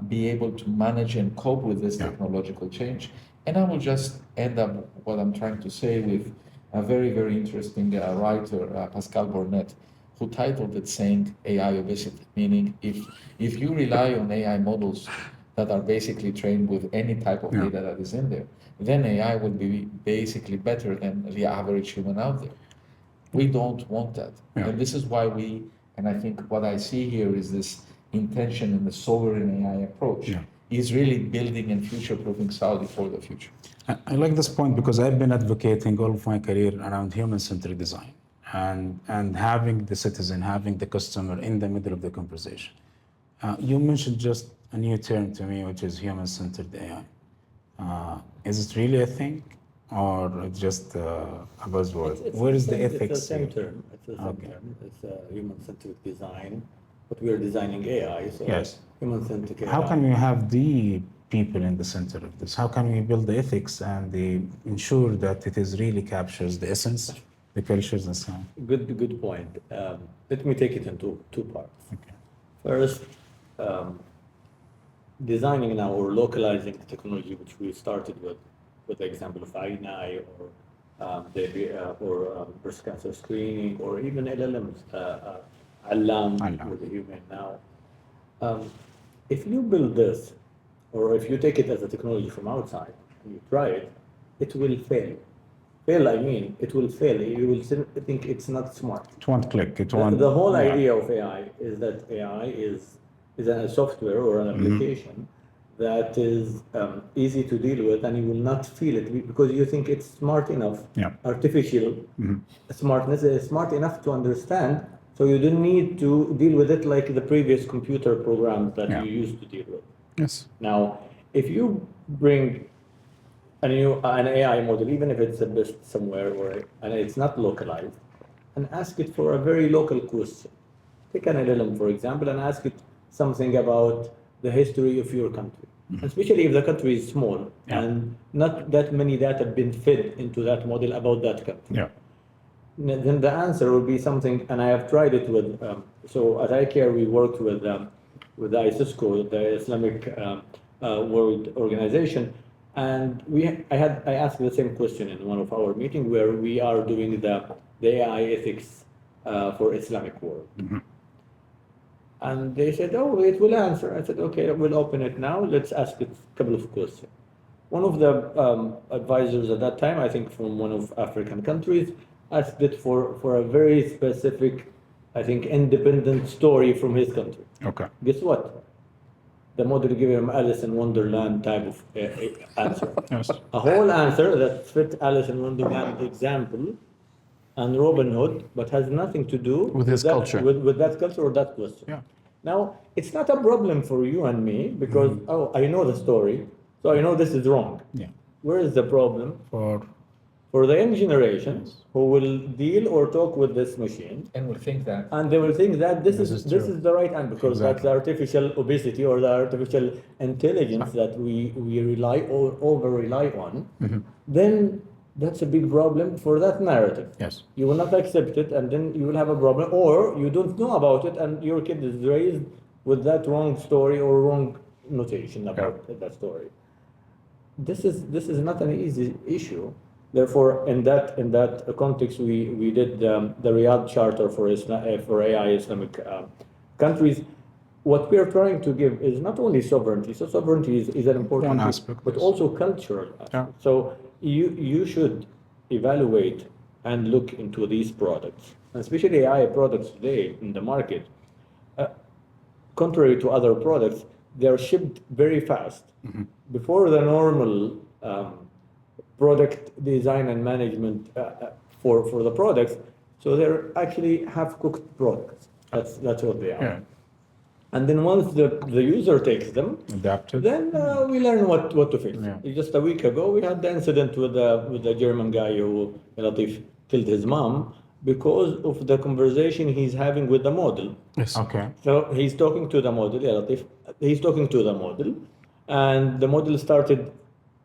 be able to manage and cope with this technological change. And I will just end up what I'm trying to say with a very, very interesting writer, Pascal Bornet, who titled it saying AI obesity, meaning if you rely on AI models that are basically trained with any type of data that is in there, then AI will be basically better than the average human out there. We don't want that. And this is why and I think what I see here is this intention in the sovereign AI approach is really building and future-proofing Saudi for the future. I like this point because I've been advocating all of my career around human-centered design. And having the citizen, having the customer in the middle of the conversation. You mentioned just a new term to me, which is human-centered AI. Is it really a thing, or just a buzzword? Where is the ethics? It's the same term. It's the same term. It's a human-centered design, but we are designing AI, so human-centered AI. How can we have the people in the center of this? How can we build the ethics and ensure that it is really captures the essence, the cultures and so on? Good point. Let me take it into two parts. Okay. First, designing now or localizing the technology which we started with with the example of INI or breast cancer screening, or even LLMs, Alam with the human now. If you build this, or if you take it as a technology from outside and you try it, it will fail. Fail, I mean, it will fail. You will still think it's not smart. It won't click. It won't. The whole idea of AI is that AI is a software or an application that is easy to deal with, and you will not feel it because you think it's smart enough. Artificial smartness is smart enough to understand, so you don't need to deal with it like the previous computer programs that you used to deal with. Yes. Now, if you bring an AI model, even if it's a best somewhere and it's not localized, and ask it for a very local question. Take an LLM, for example, and ask it something about the history of your country, especially if the country is small and not that many data have been fed into that model about that country. Yeah. Then the answer will be something, and I have tried it with, so at iCaire we worked with ISISCO, the Islamic World Organization, and I asked the same question in one of our meetings where we are doing the AI ethics for Islamic world. And they said, oh, it will answer. I said, okay, we'll open it now. Let's ask it a couple of questions. One of the advisors at that time, I think from one of African countries, asked it for a very specific, I think, independent story from his country. Okay. Guess what? The model gave him Alice in Wonderland type of answer. Yes. A whole answer that fit Alice in Wonderland example and Robin Hood, but has nothing to do with his culture. With that culture or that question. Yeah. Now, it's not a problem for you and me because, I know the story, so I know this is wrong. Yeah. Where is the problem? For the young generation who will deal or talk with this machine. And will think that. And they will think that this is the right answer because that's Exactly. the artificial obesity or the artificial intelligence that we rely or over rely on. Then that's a big problem for that narrative. Yes. You will not accept it, and then you will have a problem, or you don't know about it, and your kid is raised with that wrong story or wrong notation about that story. This is not an easy issue. Therefore, in that context, we did the Riyadh Charter for AI Islamic countries. What we are trying to give is not only sovereignty. So sovereignty is an important One aspect, but yes. also cultural aspect. Yeah. So you should evaluate and look into these products, and especially AI products today in the market. Contrary to other products, they are shipped very fast. Before the normal product design and management for the products, so they're actually half-cooked products. That's what they are. Yeah. And then once the user takes them, Adapted. then we learn what to fix. Yeah. Just a week ago, we had the incident with the German guy who Latif killed his mom because of the conversation he's having with the model. Yes. Okay. So he's talking to the model, Latif. He's talking to the model, and the model started.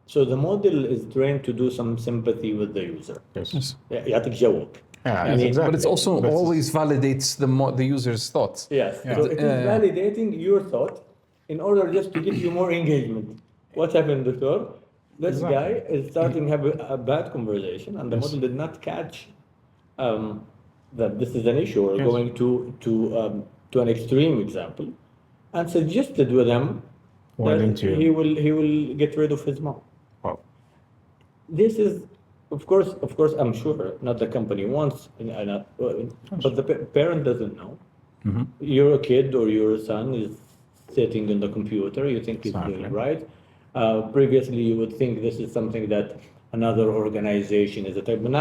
So the model is trained to do some sympathy with the user. Yes. يعطيك جوك. Yeah, mean, exactly. But it's also But always validates the user's thoughts. Yes. Yeah. So it is validating your thought in order just to get you more engagement. What happened, Doctor? This Exactly. guy is starting to have a bad conversation, and the model did not catch that this is an issue, or Yes. going to an extreme example, and suggested with him Why that didn't you? he will get rid of his mom. Wow. This is, of course, I'm sure not the company wants, but the parent doesn't know. Your kid or your son is sitting on the computer, you think he's doing Exactly. right. Previously, you would think this is something that another organization is a type, but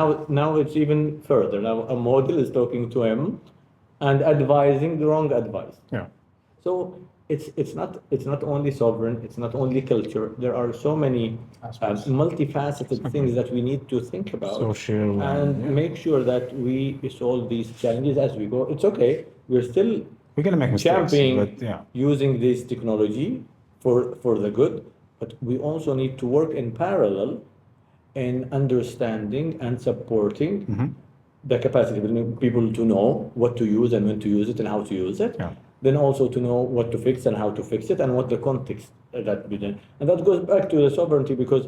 now it's even further. Now a model is talking to him and advising the wrong advice. Yeah. So it's not only sovereign, it's not only culture. There are so many multifaceted things that we need to think about Social and make sure that we solve these challenges as we go. It's okay. We're still We're gonna make mistakes, championing but yeah. using this technology for the good, but we also need to work in parallel in understanding and supporting the capacity of people to know what to use and when to use it and how to use it. Yeah. Then also to know what to fix and how to fix it and what the context that we did. And that goes back to the sovereignty, because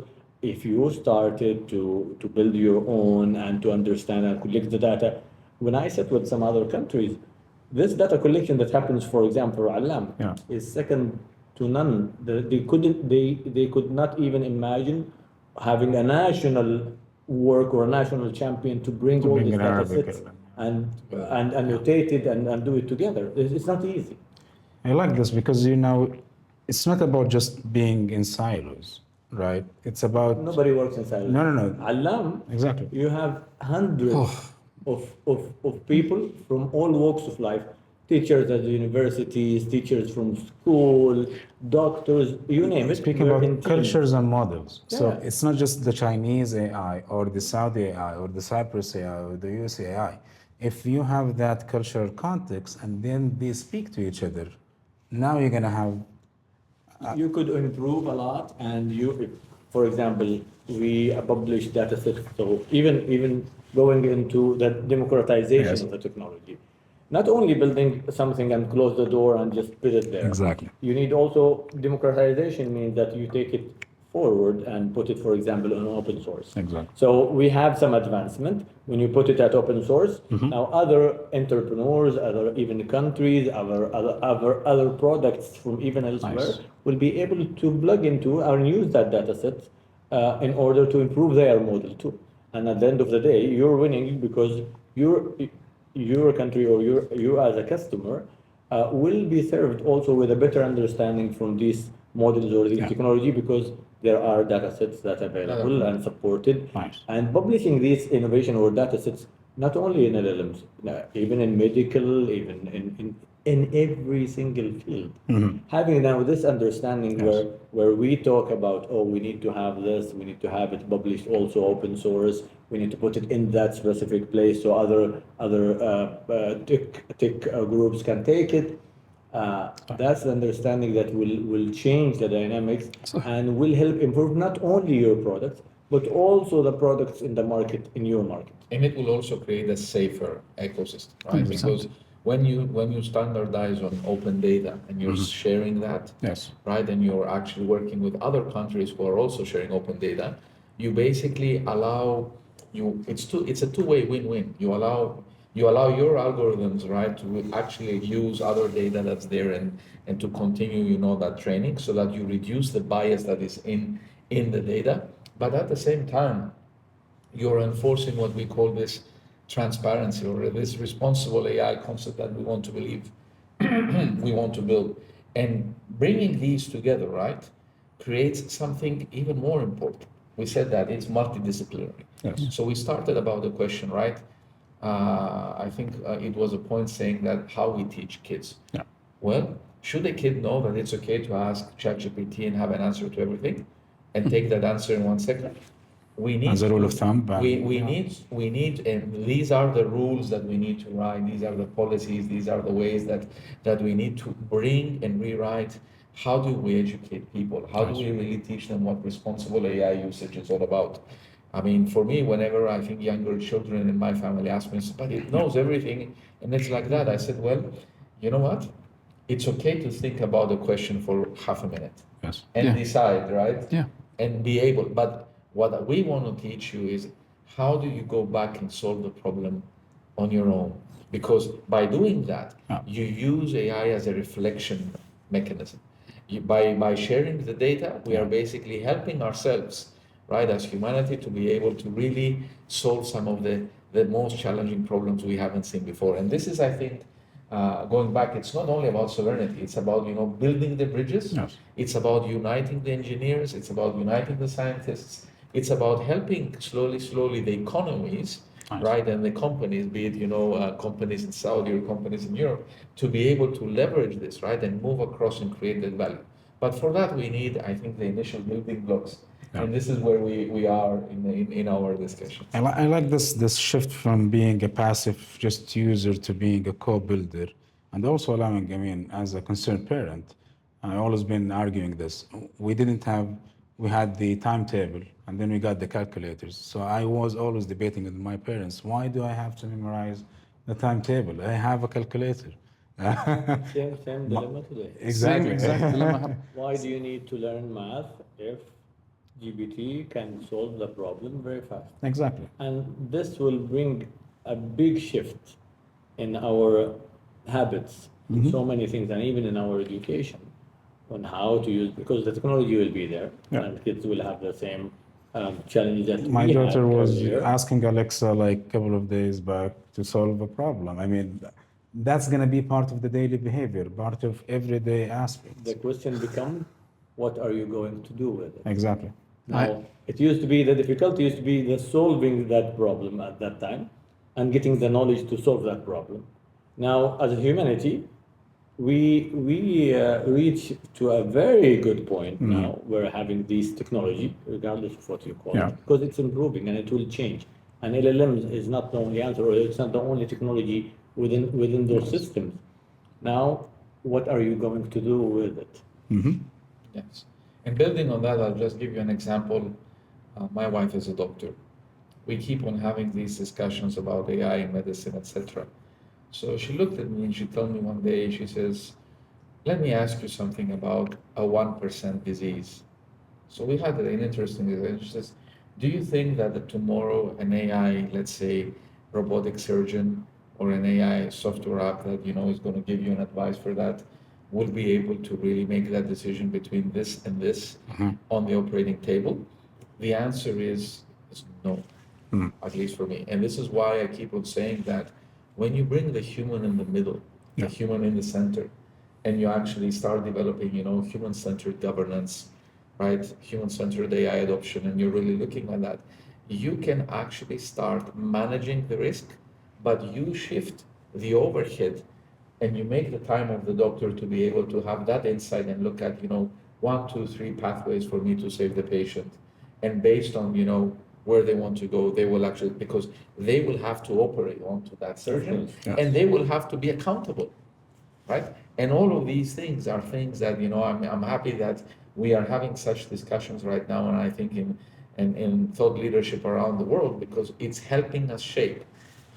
if you started to build your own and to understand and collect the data, when I sit with some other countries, this data collection that happens, for example, for Alam, Yeah. is second to none. They could not even imagine having a national work or a national champion to bring To all bring these in data Arabic sets and- and annotate it and do it together. It's not easy. I like this because it's not about just being in silos, right? It's about Nobody works in silos. No. Alam, Exactly. you have hundreds of people from all walks of life. Teachers at the universities, teachers from school, doctors, you name it. Speaking we're about in teams. cultures and models. So Yeah. it's not just the Chinese AI or the Saudi AI or the Cyprus AI or the US AI. If you have that cultural context and then they speak to each other, now you're going to have You could improve a lot, and for example, we publish data sets. So even going into the democratization Yes. of the technology, not only building something and close the door and just put it there. Exactly. You need also democratization means that you take it forward and put it, for example, on open source. Exactly. So we have some advancement when you put it at open source. Now other entrepreneurs, other even countries, other products from even elsewhere will be able to plug into and use that data set in order to improve their model too. And at the end of the day, you're winning because your country or you as a customer will be served also with a better understanding from these models or these technology because there are data sets that are available and supported. Nice. And publishing these innovation or data sets, not only in LLMs, even in medical, even in every single field. Having now this understanding where we talk about, oh, we need to have this, we need to have it published also open source, we need to put it in that specific place so other tech groups can take it. That's the understanding that will change the dynamics and will help improve not only your products, but also the products in the market, in your market. And it will also create a safer ecosystem, right? 100%. Because when you standardize on open data and you're sharing that, Yes. right, and you're actually working with other countries who are also sharing open data, you basically allow it's a two-way win-win. You allow your algorithms, right, to actually use other data that's there and to continue, that training so that you reduce the bias that is in the data. But at the same time, you're enforcing what we call this transparency or this responsible AI concept that we want to believe we want to build. And bringing these together, right, creates something even more important. We said that it's multidisciplinary. Yes. So we started about the question, right? I think it was a point saying that how we teach kids. Yeah. Well, should a kid know that it's okay to ask ChatGPT and have an answer to everything and take that answer in 1 second? We need As a rule of thumb. we need, and these are the rules that we need to write. These are the policies. These are the ways that we need to bring and rewrite. How do we educate people? How do we really teach them what responsible AI usage is all about? I mean, for me, whenever I think younger children in my family ask me, but it knows everything, and it's like that. I said, well, you know what? It's okay to think about the question for half a minute Yes. and decide, right? Yeah. And be able. But what we want to teach you is how do you go back and solve the problem on your own? Because by doing that, you use AI as a reflection mechanism. By sharing the data, we are basically helping ourselves, right, as humanity to be able to really solve some of the most challenging problems we haven't seen before. And this is, I think, going back, it's not only about sovereignty, it's about, building the bridges. Yes. It's about uniting the engineers, it's about uniting the scientists, it's about helping slowly the economies, right, and the companies, be it, companies in Saudi or companies in Europe, to be able to leverage this, right, and move across and create that value. But for that, we need, I think, the initial building blocks. Yeah. And this is where we are in our discussion. I like this shift from being a passive just user to being a co-builder, and also allowing, as a concerned parent, I've always been arguing this. We had the timetable, and then we got the calculators. So I was always debating with my parents, why do I have to memorize the timetable? I have a calculator. Same dilemma today. Exactly. Same exact dilemma. Why do you need to learn math if GPT can solve the problem very fast. Exactly. And this will bring a big shift in our habits, in so many things, and even in our education on how to use, because the technology will be there, Yeah. and kids will have the same challenge that My we daughter had was earlier. asking Alexa like a couple of days back to solve a problem. I mean, that's going to be part of the daily behavior, part of everyday aspects. The question becomes, what are you going to do with it? Exactly. Now, it used to be, the difficulty used to be the solving that problem at that time and getting the knowledge to solve that problem. Now, as a humanity, we reach to a very good point now. We're having this technology, regardless of what you call Yeah. it, because it's improving and it will change. And LLM is not the only answer, or it's not the only technology within those systems. Now, what are you going to do with it? Yes. And building on that, I'll just give you an example. My wife is a doctor. We keep on having these discussions about AI in medicine, etc. So she looked at me and she told me one day, she says, let me ask you something about a 1% disease. So we had an interesting discussion. She says, do you think that tomorrow an AI, let's say, robotic surgeon or an AI software app that is going to give you an advice for that will be able to really make that decision between this and this on the operating table? The answer is no, at least for me. And this is why I keep on saying that when you bring the human in the middle, the human in the center, and you actually start developing, human-centered governance, right? Human-centered AI adoption, and you're really looking at that, you can actually start managing the risk, but you shift the overhead and you make the time of the doctor to be able to have that insight and look at, 1, 2, 3 pathways for me to save the patient. And based on, where they want to go, they will actually, because they will have to operate onto that surgeon and they will have to be accountable, right? And all of these things are things that, I'm happy that we are having such discussions right now, and I think in thought leadership around the world, because it's helping us shape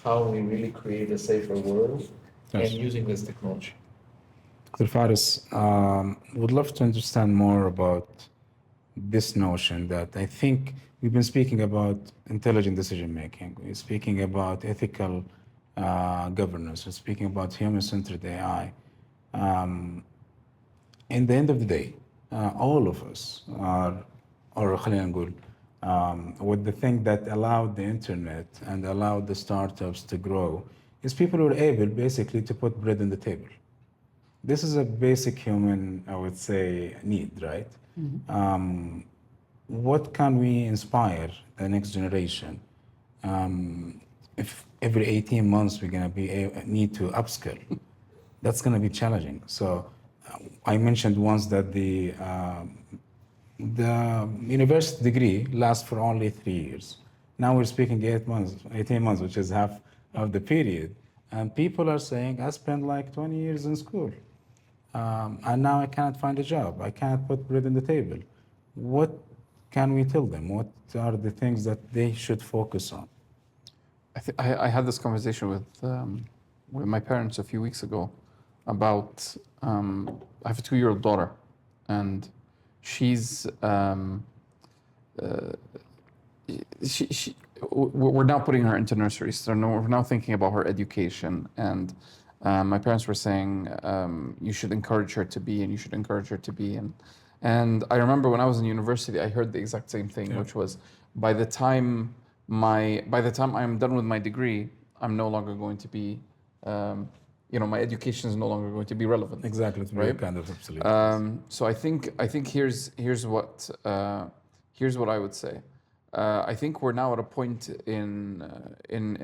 how we really create a safer world and using this technology. Dr. Faris, would love to understand more about this notion that I think we've been speaking about intelligent decision making, we're speaking about ethical governance, we're speaking about human-centered AI. In the end of the day, all of us are, or خلينا نقول, with the thing that allowed the internet and allowed the startups to grow is people were able basically to put bread on the table. This is a basic human, I would say, need, right? What can we inspire the next generation? If every 18 months we're going to need to upskill, that's going to be challenging. So I mentioned once that the university degree lasts for only 3 years. Now we're speaking 18 months, which is half of the period. And people are saying, I spent like 20 years in school. And now I can't find a job. I can't put bread on the table. What can we tell them? What are the things that they should focus on? I had this conversation with my parents a few weeks ago about I have a 2-year-old daughter, and she's we're now putting her into nursery, so we're now thinking about her education. And my parents were saying you should encourage her to be, and you should encourage her to be. And I remember when I was in university, I heard the exact same thing, which was by the time I'm done with my degree, I'm no longer going to be, my education is no longer going to be relevant. Exactly, it's very kind of obsolete. So I think here's what I would say. I think we're now at a point in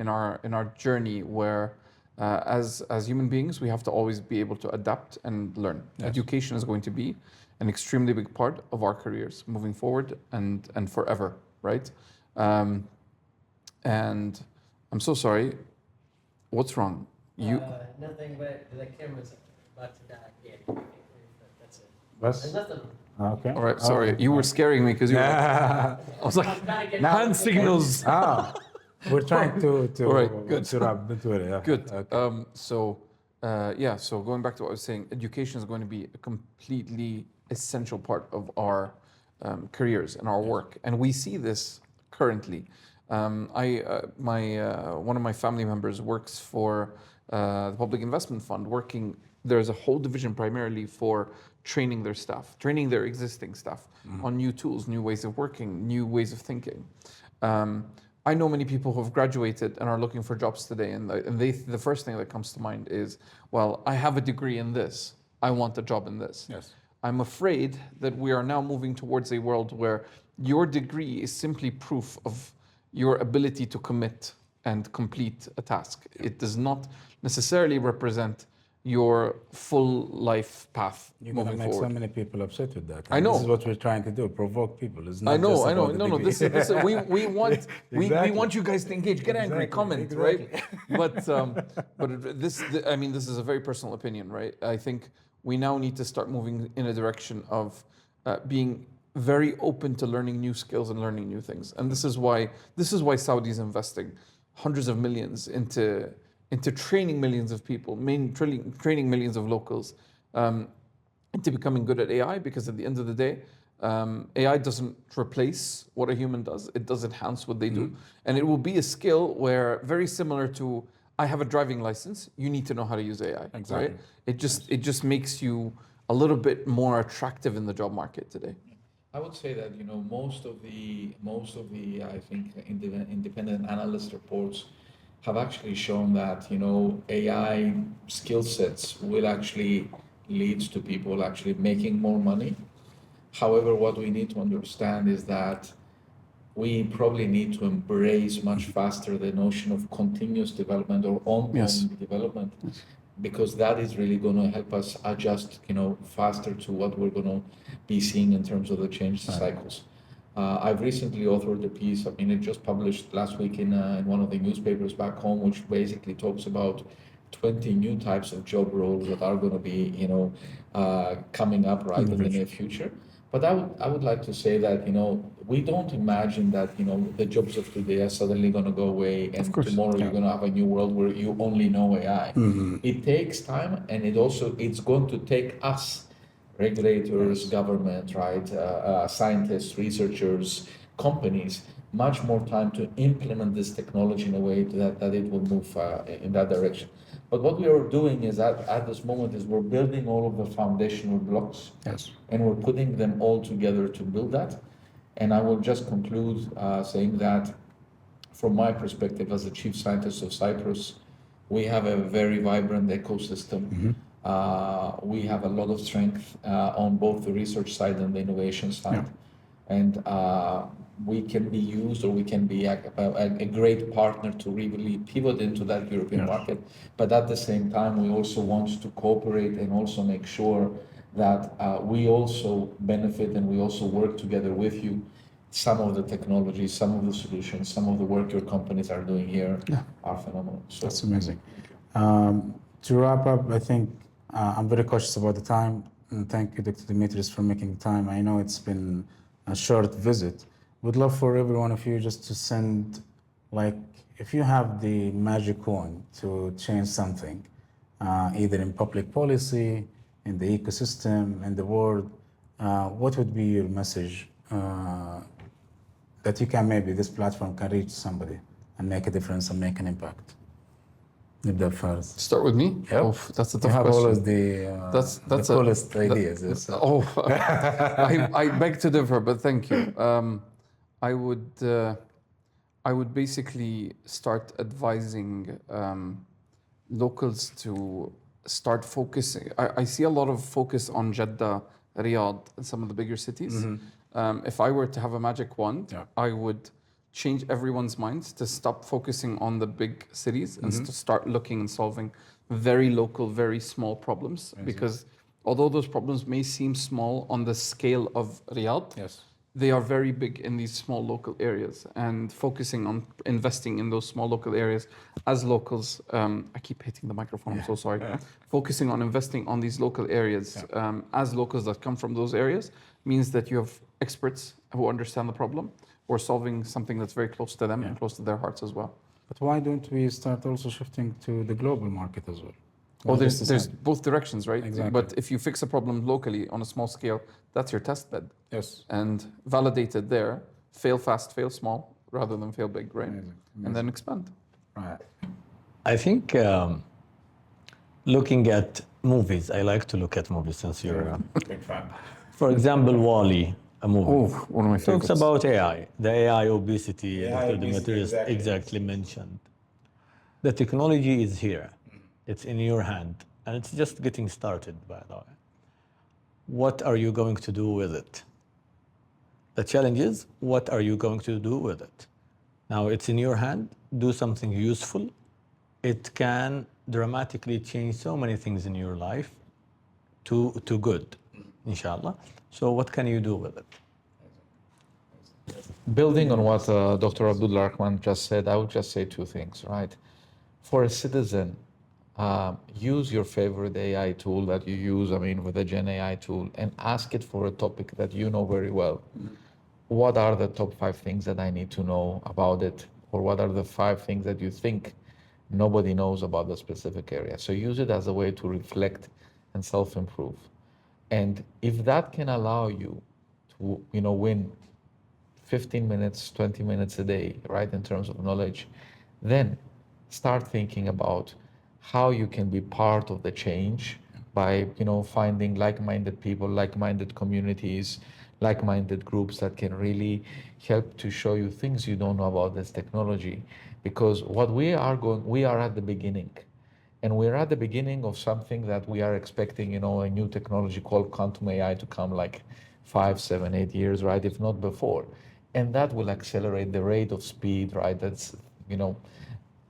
our journey where as human beings we have to always be able to adapt and learn. Education is going to be an extremely big part of our careers moving forward and forever, right? And I'm so sorry. What's wrong? Nothing, but the camera's about to die again. That's it. Bas? Nothing. Okay. All right, sorry. You were scaring me because you were I was like, hand signals. We're trying to All right, good. to wrap. Don't worry. Yeah. Good. Okay. So going back to what I was saying, education is going to be a completely essential part of our careers in our work, and we see this currently. One of my family members works for the Public Investment Fund. There's a whole division primarily for training their staff, training their existing staff on new tools, new ways of working, new ways of thinking. I know many people who have graduated and are looking for jobs today, and the first thing that comes to mind is, well, I have a degree in this, I want a job in this. Yes. I'm afraid that we are now moving towards a world where your degree is simply proof of your ability to commit and complete a task. It does not necessarily represent your full life path You're going to moving make forward. so many people upset with that. I know. This is what we're trying to do, provoke people. It's not I know. just about the No. degree. This is, we want we Exactly. want you guys to engage. Get angry, Exactly, comment, right? But this is a very personal opinion, right? I think we now need to start moving in a direction of being very open to learning new skills and learning new things. And this is why Saudi is investing hundreds of millions into training millions of people, training millions of locals into becoming good at AI, because at the end of the day, AI doesn't replace what a human does. It does enhance what they do. And it will be a skill where, very similar to, I have a driving license, you need to know how to use AI. Exactly. Right? It just makes you a little bit more attractive in the job market today. I would say that most of the I think independent analyst reports have actually shown that AI skill sets will actually lead to people actually making more money. However, what we need to understand is that we probably need to embrace much faster the notion of continuous development or ongoing development, because that is really going to help us adjust faster to what we're going to be seeing in terms of the change cycles. I've recently authored a piece, it just published last week in one of the newspapers back home, which basically talks about 20 new types of job roles that are going to be, coming up in the near future. But I would like to say that, we don't imagine that, the jobs of today are suddenly going to go away and tomorrow you're going to have a new world where you only know AI. It takes time, and it's going to take us, regulators, government, scientists, researchers, companies, much more time to implement this technology in a way that it will move in that direction. But what we are doing is at this moment is we're building all of the foundational blocks, and we're putting them all together to build that. And I will just conclude saying that from my perspective as the chief scientist of Cyprus, we have a very vibrant ecosystem. We have a lot of strength on both the research side and the innovation side. And we can be used, or we can be a great partner to really pivot into that European market. But at the same time, we also want to cooperate and also make sure that we also benefit and we also work together with you. Some of the technologies, some of the solutions, some of the work your companies are doing here are phenomenal. So, that's amazing. To wrap up, I think I'm very cautious about the time, and thank you, Dr. Demetris, for making the time. I know it's been a short visit. Would love for every one of you just to send, if you have the magic wand to change something, either in public policy, in the ecosystem, in the world, what would be your message that this platform can reach somebody and make a difference and make an impact? Nibda Faris. Start with me? Yep. Oh, that's a tough You have question. always the coolest ideas. Yes. I beg to differ, but thank you. I would basically start advising locals to start focusing. I see a lot of focus on Jeddah, Riyadh, and some of the bigger cities. If I were to have a magic wand, I would change everyone's minds to stop focusing on the big cities and to start looking and solving very local, very small problems. Because although those problems may seem small on the scale of Riyadh, they are very big in these small local areas, and focusing on investing in those small local areas as locals. I keep hitting the microphone, I'm so sorry. Focusing on investing on these local areas as locals that come from those areas means that you have experts who understand the problem or solving something that's very close to them and close to their hearts as well. But why don't we start also shifting to the global market as well? Oh, Just the there's same. both directions, right? Exactly. But if you fix a problem locally on a small scale, that's your test bed. Yes. And validate it there, fail fast, fail small, rather than fail big, right? Amazing. And then expand. Right. I think looking at movies, I like to look at movies since you're. Big fan. For example, Wall-E, a movie. Oh, one of my Talks favorites. about AI, the AI obesity AI Dr. obesity, Demetris exactly mentioned. The technology is here. It's in your hand, and it's just getting started, by the way. What are you going to do with it? The challenge is, what are you going to do with it? Now, it's in your hand. Do something useful. It can dramatically change so many things in your life to good, inshallah. So what can you do with it? Building on what Dr. Abdulrahman just said, I would just say two things, right? For a citizen, use your favorite AI tool that you use, with the Gen AI tool, and ask it for a topic that you know very well. What are the top 5 things that I need to know about it? Or what are the 5 things that you think nobody knows about the specific area? So use it as a way to reflect and self-improve. And if that can allow you to, win 15 minutes, 20 minutes a day, right, in terms of knowledge, then start thinking about how you can be part of the change by, finding like-minded people, like-minded communities, like-minded groups that can really help to show you things you don't know about this technology. Because what we are at the beginning. And we're at the beginning of something that we are expecting, a new technology called quantum AI to come like 5, 7, 8 years, right? If not before. And that will accelerate the rate of speed, right? That's,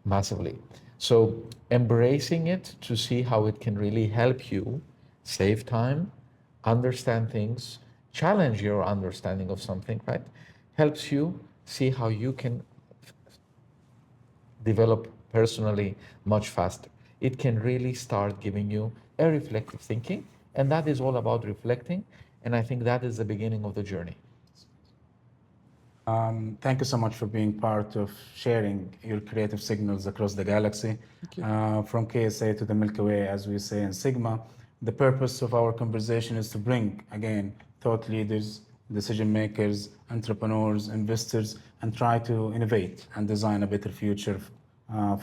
massively. So embracing it to see how it can really help you save time, understand things, challenge your understanding of something, right? Helps you see how you can develop personally much faster. It can really start giving you a reflective thinking, and that is all about reflecting, and I think that is the beginning of the journey. Thank you so much for being part of sharing your creative signals across the galaxy. From KSA to the Milky Way, as we say in Sigma. The purpose of our conversation is to bring, again, thought leaders, decision makers, entrepreneurs, investors, and try to innovate and design a better future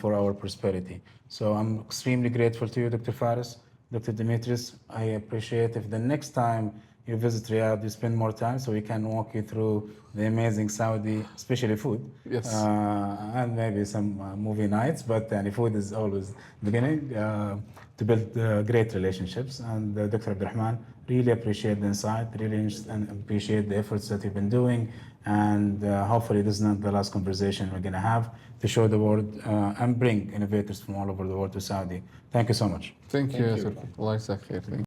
for our prosperity. So I'm extremely grateful to you, Dr. Faris, Dr. Demetris. I appreciate if the next time you visit Riyadh, you spend more time so we can walk you through the amazing Saudi, especially food. Yes. And maybe some movie nights, but food is always the beginning to build great relationships. And Dr. Abdulrahman, really appreciate the insight, and appreciate the efforts that you've been doing. And hopefully this is not the last conversation we're going to have to show the world and bring innovators from all over the world to Saudi. Thank you so much. Thank you, Turki. Allah يجزاك خير.